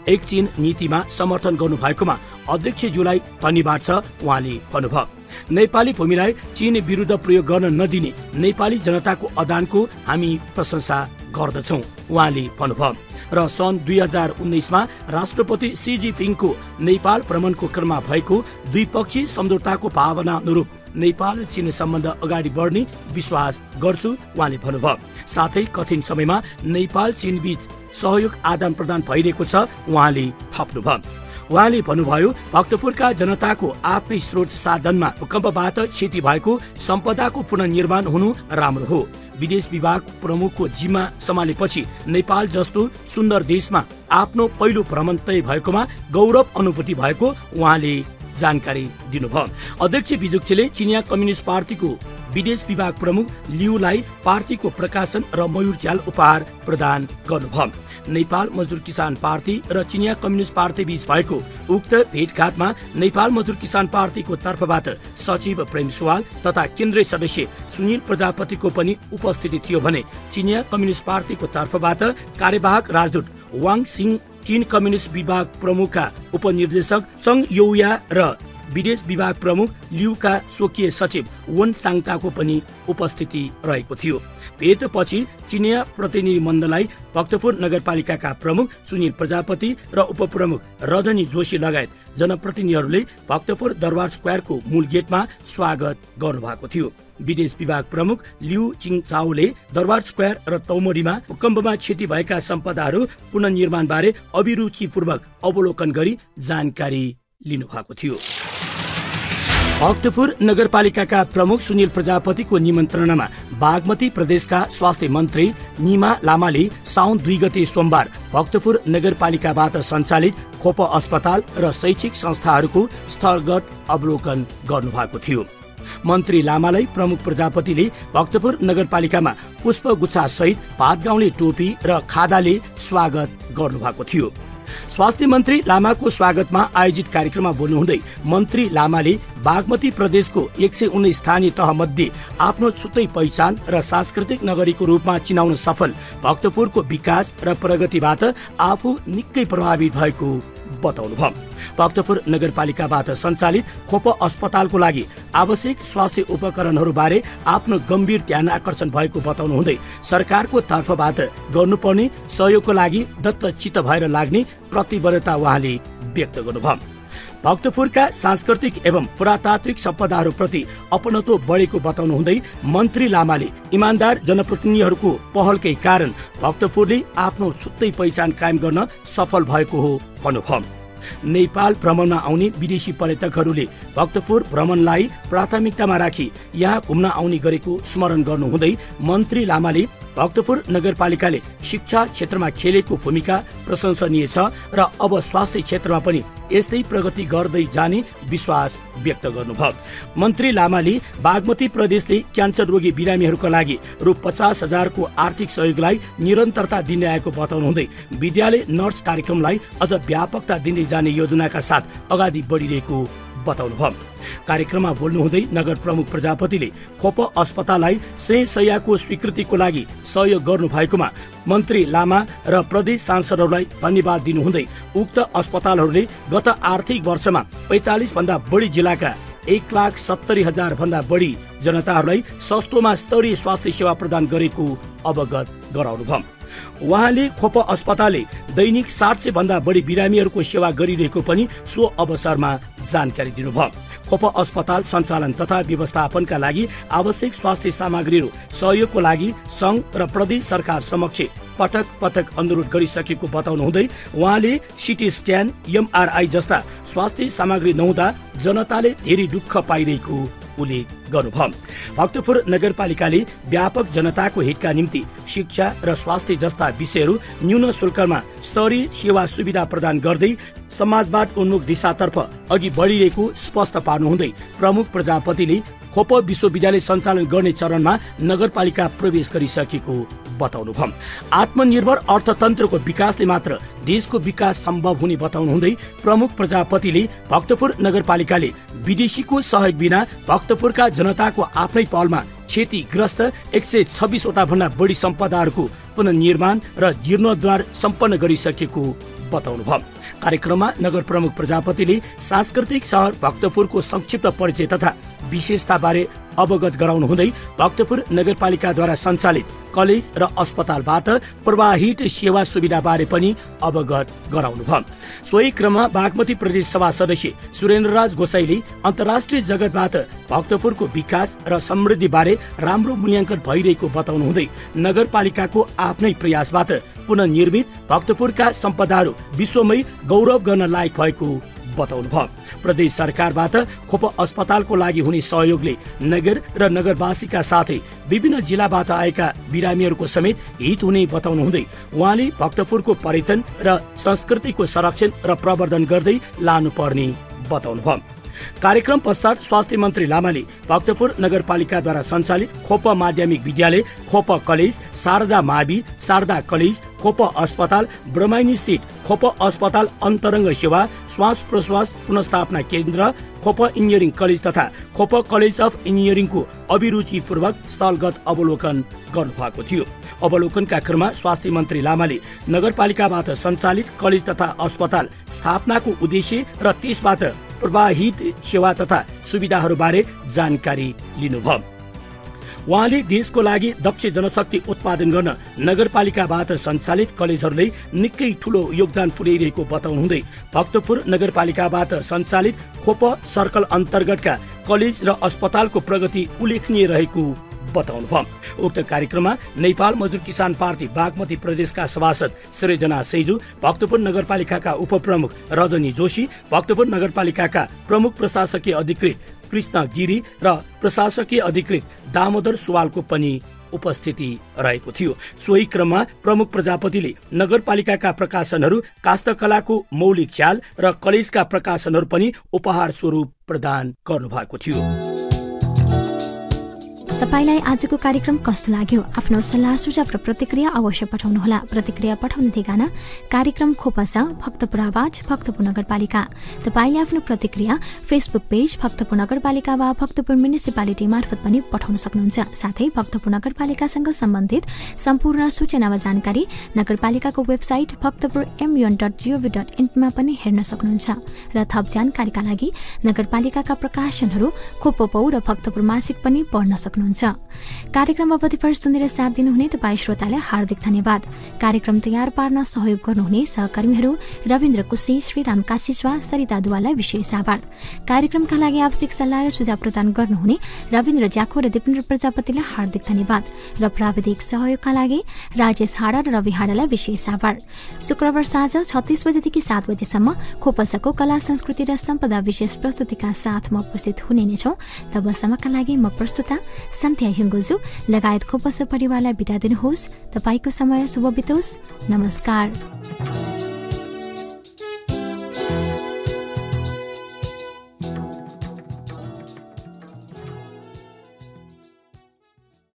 एक चीन नीतिमा समर्थन गर्नु भएकोमा अध्यक्षज्यूलाई धन्यवाद छ, उहाँले भन्नुभयो। नेपाली भूमिलाई चीन विरुद्ध प्रयोग गर्न नदिने नेपाली जनताको अदानको हामी प्रशंसा गर्दछौँ उहाँले भन्नुभयो। र सन् 2019मा राष्ट्रपति सी जिनपिङको नेपाल भ्रमणको क्रममा भएको द्विपक्षीय सम्झौताको भावना अनुरूप नेपाल चीन सम्बन्ध अगाडि बढ्ने विश्वास गर्छु उहाँले भन्नुभयो। साथै कठिन समयमा नेपाल चीन बीच सहयोग आदान प्रदान भइरहेको छ उहाँले थप्नुभयो। उहाँले भन्नुभयो भक्तपुरका जनताको आफ्नै स्रोत साधनमा भूकम्पबाट क्षति भएको सम्पदाको पुनर्निर्माण हुनु राम्रो हो। विदेश विभाग प्रमुखको जिम्मा सम्हालेपछि नेपाल जस्तो सुन्दर देशमा आफ्नो पहिलो भ्रमण तय भएकोमा गौरव अनुभूति भएको उहाँले जानकारी दिनुभयो। अध्यक्ष बिजुक्चेले चिनिया कम्युनिस्ट पार्टीको विदेश विभाग प्रमुख लियुलाई पार्टीको प्रकाशन र मयूर झ्याल उपहार प्रदान गर्नुभयो। नेपाल मजदुर किसान पार्टी र चिनिया कम्युनिस्ट पार्टी बीच भएको उक्त भेटघाटमा नेपाल मजदुर किसान पार्टीको तर्फबाट सचिव प्रेम सुवाल तथा केन्द्रीय सदस्य सुनिल प्रजापतिको पनि उपस्थिति थियो भने चिनिया कम्युनिस्ट पार्टीको तर्फबाट कार्यवाहक राजदूत वाङ सिंह, चीन कम्युनिस्ट विभाग प्रमुखका उपनिर्देशक सङ यौया र विदेश विभाग प्रमुख लियुका स्वकीय सचिव वन साङताको पनि उपस्थिति रहेको थियो। भेटपछि चिनिया प्रतिनिधि मण्डललाई भक्तपुर नगरपालिकाका प्रमुख सुनिल प्रजापति र उपप्रमुख रजनी जोशी लगायत जनप्रतिनिधिहरूले भक्तपुर दरबार स्क्वायरको मूल गेटमा स्वागत गर्नुभएको थियो। विदेश विभाग प्रमुख लिउ चिङचाओले दरबार स्क्वायर र तौमरीमा भूकम्पमा क्षति भएका सम्पदाहरू पुनर्निर्माण बारे अभिरुचिपूर्वक अवलोकन गरी जानकारी लिनुभएको थियो। भक्तपुर नगरपालिकाका प्रमुख सुनिल प्रजापतिको निमन्त्रणामा बागमती प्रदेशका स्वास्थ्य मन्त्री निमा लामाले साउन 2 गते सोमबार भक्तपुर नगरपालिकाबाट सञ्चालित खोप अस्पताल र शैक्षिक संस्थाहरूको स्थलगत अवलोकन गर्नुभएको थियो। मन्त्री लामालाई प्रमुख प्रजापतिले भक्तपुर नगरपालिकामा पुष्पगुच्छा सहित भातगाउँले टोपी र खादाले स्वागत गर्नुभएको थियो। स्वास्थ्य मन्त्री लामाको स्वागतमा आयोजित कार्यक्रममा बोल्नुहुँदै मन्त्री लामाले बागमती प्रदेशको 119 स्थानीय तह मध्ये आफ्नो छुट्टै पहिचान र सांस्कृतिक नगरीको रूपमा चिनाउन सफल भक्तपुरको विकास र प्रगतिबाट आफू निकै प्रभावित भएको बताउनुभयो। भक्तपुर नगरपालिकाबाट सञ्चालित खोप अस्पतालको लागि आवश्यक स्वास्थ्य उपकरणहरू बारे आफ्नो गम्भीर ध्यान आकर्षण भएको बताउनु हुँदै सरकारको तर्फबाट गर्नुपर्ने सहयोगको लागि दत्तचित्त भएर लाग्ने प्रतिबद्धता उहाँले व्यक्त गर्नुभयो। भक्तपुरका सांस्कृतिक एवं पुरातात्विक सम्पदाहरूप्रति अपनत्व बढेको बताउनु हुँदै मन्त्री लामाले इमान्दार जनप्रतिनिधिहरूको पहलकै कारण भक्तपुरले आफ्नो छुट्टै पहिचान कायम गर्न सफल भएको हो भन्नुभयो। नेपाल भ्रमणमा आउने विदेशी पर्यटकहरूले भक्तपुर भ्रमणलाई प्राथमिकतामा राखी यहाँ घुम्न आउने गरेको स्मरण गर्नुहुँदै मन्त्री लामाले भक्तपुर नगरपालिकाले शिक्षा क्षेत्रमा खेलेको भूमिका प्रशंसनीय छ र अब स्वास्थ्य क्षेत्रमा पनि यस्तै प्रगति गर्दै जाने विश्वास व्यक्त गर्नुभयो। मन्त्री लामाले बागमती प्रदेशले क्यान्सर रोगी बिरामीहरूका लागि रु 50,000 को आर्थिक सहयोगलाई निरन्तरता दिँदै आएको बताउनु हुँदै विद्यालय नर्स कार्यक्रमलाई अझ व्यापकता दिँदै जाने योजनाका साथ अगाडि बढिरहेको बताउनुभयो। कार्यक्रममा बोल्नुहुँदै नगर प्रमुख प्रजापतिले खोप अस्पताललाई 100 शय्याको स्वीकृतिको लागि सहयोग गर्नु भएकोमा मन्त्री लामा र प्रदेश सांसदहरूलाई धन्यवाद दिनुहुँदै उक्त अस्पतालहरूले गत आर्थिक वर्षमा 45 भन्दा बढी जिल्लाका 1,70,000 भन्दा बढी जनताहरूलाई सस्तोमा स्तरीय स्वास्थ्य सेवा प्रदान गरेको अवगत गराउनुभयो। उहाँले खोप अस्पतालले दैनिक 700 भन्दा बढी बिरामीहरूको सेवा गरिरहेको पनि सो अवसरमा जानकारी दिनुभयो। खोप अस्पताल सञ्चालन तथा व्यवस्थापनका लागि आवश्यक स्वास्थ्य सामग्रीहरू सहयोगको लागि संघ र प्रदेश सरकार समक्ष पटक पटक अनुरोध गरिसकेको बताउनु हुँदै उहाँले सिटी स्क्यान, एमआरआई जस्ता स्वास्थ्य सामग्री नहुँदा जनताले धेरै दुःख पाइरहेको उल्लेख गर्नुभयो। भक्तपुर नगरपालिकाले व्यापक जनताको हितका निम्ति शिक्षा र स्वास्थ्य जस्ता विषयहरू न्यून शुल्कमा स्तरीय सेवा सुविधा प्रदान गर्दै समाजवाद उन्मुख दिशातर्फ अघि बढिरहेको स्पष्ट पार्नुहुँदै प्रमुख प्रजापतिले खोप विश्वविद्यालय सञ्चालन गर्ने चरणमा नगरपालिका प्रवेश गरिसकेको बताउनुभयो। आत्मनिर्भर अर्थतन्त्रको विकासले मात्र देशको विकास सम्भव हुने बताउनु हुँदै प्रमुख प्रजापतिले भक्तपुर नगरपालिकाले विदेशीको सहयोग बिना भक्तपुरका जनताको आफ्नै पहलमा क्षतिग्रस्त 126 वटा भन्दा बढी सम्पदाहरूको पुनर्निर्माण र जीर्णोद्धार सम्पन्न गरिसकेको बताउनुभयो। कार्यक्रममा नगर प्रमुख प्रजापतिले सांस्कृतिक सहर भक्तपुरको संक्षिप्त परिचय तथा विशेषताबारे अवगत गराउनु हुँदै भक्तपुर नगरपालिकाद्वारा सञ्चालित कलेज र अस्पतालबाट प्रवाहित सेवा सुविधाबारे पनि अवगत गराउनु भयो। सोही क्रममा बागमती प्रदेश सभा सदस्य सुरेन्द्रराज गोसाईले अन्तर्राष्ट्रिय जगतबाट भक्तपुरको विकास र समृद्धिबारे राम्रो मूल्याङ्कन भइरहेको बताउनु हुँदै नगरपालिकाको आफ्नै प्रयासबाट पुनर्निर्मित भक्तपुरका सम्पदाहरू विश्वमै गौरव गर्न लायक भएको बताउनु भयो। प्रदेश सरकारबाट खोप अस्पतालको लागि हुने सहयोगले नगर र नगरवासीका साथै विभिन्न जिल्लाबाट आएका बिरामीहरूको समेत हित हुने बताउनु हुँदै उहाँले भक्तपुरको पर्यटन र संस्कृतिको संरक्षण र प्रवर्धन गर्दै लानुपर्ने बताउनु भयो। कार्यक्रम पश्चात स्वास्थ्य मन्त्री लामाले भक्तपुर नगरपालिकाद्वारा सञ्चालित खोप माध्यमिक विद्यालय, खोप कलेज, शारदा मावि, शारदा कलेज, खोप अस्पताल, ब्रह्माइनी स्थित खोप अस्पताल अन्तरङ्ग सेवा, श्वास प्रश्वास पुनर्स्थापना केन्द्र, खोप इन्जिनियरिङ कलेज तथा खोप कलेज अफ इन्जिनियरिङको अभिरुचिपूर्वक स्थलगत अवलोकन गर्नुभएको थियो। अवलोकनका क्रममा स्वास्थ्य मन्त्री लामाले नगरपालिकाबाट सञ्चालित कलेज तथा अस्पताल स्थापनाको उद्देश्य र त्यसबाट प्रवाहित सेवा तथा सुविधाहरूबारे जानकारी लिनुभयो। उहाँले देशको लागि दक्ष जनशक्ति उत्पादन गर्न नगरपालिकाबाट सञ्चालित कलेजहरूले निकै ठूलो योगदान पुर्याइरहेको बताउनु हुँदै भक्तपुर नगरपालिकाबाट सञ्चालित खोप सर्कल अन्तर्गतका कलेज र अस्पतालको प्रगति उल्लेखनीय रहेको बताउनु भयो। उक्त कार्यक्रममा नेपाल मजदुर किसान पार्टी बागमती प्रदेशका सभासद सृजना सेजु, भक्तपुर नगरपालिकाका उपप्रमुख रजनी जोशी, भक्तपुर नगरपालिकाका प्रमुख प्रशासकीय अधिकृत कृष्ण गिरी र प्रशासकीय अधिकृत दामोदर सुवालको पनि उपस्थिति रहेको थियो। सोही क्रममा प्रमुख प्रजापतिले नगरपालिकाका प्रकाशनहरू, काष्ठकलाको मौलिक ख्याल र कलेजका प्रकाशनहरू पनि उपहार स्वरूप प्रदान गर्नुभएको थियो। तपाईलाई आजको कार्यक्रम कस्तो लाग्यो? आफ्नो सल्लाह सुझाव र प्रतिक्रिया अवश्य पठाउनुहोला। प्रतिक्रिया पठाउने ठेगाना कार्यक्रम खोपसा भक्तपुर आवाज भक्तपुर नगरपालिका। तपाईले आफ्नो प्रतिक्रिया फेसबुक पेज भक्तपुर नगरपालिका वा भक्तपुर म्युनिसिपालिटी मार्फत पनि पठाउन सक्नुहुन्छ। साथै भक्तपुर नगरपालिकासँग सम्बन्धित सम्पूर्ण सूचना वा जानकारी नगरपालिकाको वेबसाइट भक्तपुर.mun.gov.in मा पनि हेर्न सक्नुहुन्छ। र थप जानकारीका लागि नगरपालिकाका प्रकाशनहरू खोपपौ र भक्तपुर मासिक पनि पढ्न सक्नुहुन्छ। कार्यक्रम अवधिभर सुनेर साथ दिनुहुने तपाईँ श्रोतालाई हार्दिक धन्यवाद। कार्यक्रम तयार पार्न सहयोग गर्नुहुने सहकर्मीहरू रविन्द्र कुशी, श्रीराम काशीस्वा, सरिता दुवालाई विशेष आभार। कार्यक्रमका लागि आवश्यक सल्लाह र सुझाव प्रदान गर्नुहुने रविन्द्र ज्याखो र दिपेन्द्र प्रजापतिलाई हार्दिक धन्यवाद र प्राविधिक सहयोगका लागि राजेश हाडा र रवि हाडालाई विशेष आभार। शुक्रबार साँझ 36 बजेदेखि 7 बजेसम्म खोपसाको कला संस्कृति र सम्पदा विशेष प्रस्तुतिका साथ म उपस्थित हुने नै छौँ। तबसम्मका लागि म प्रस्तुता सन्ध्या हिङ्गोजु लगायत खोपसा परिवारलाई बिदा दिनुहोस्। तपाईको समय शुभ बितोस्। नमस्कार।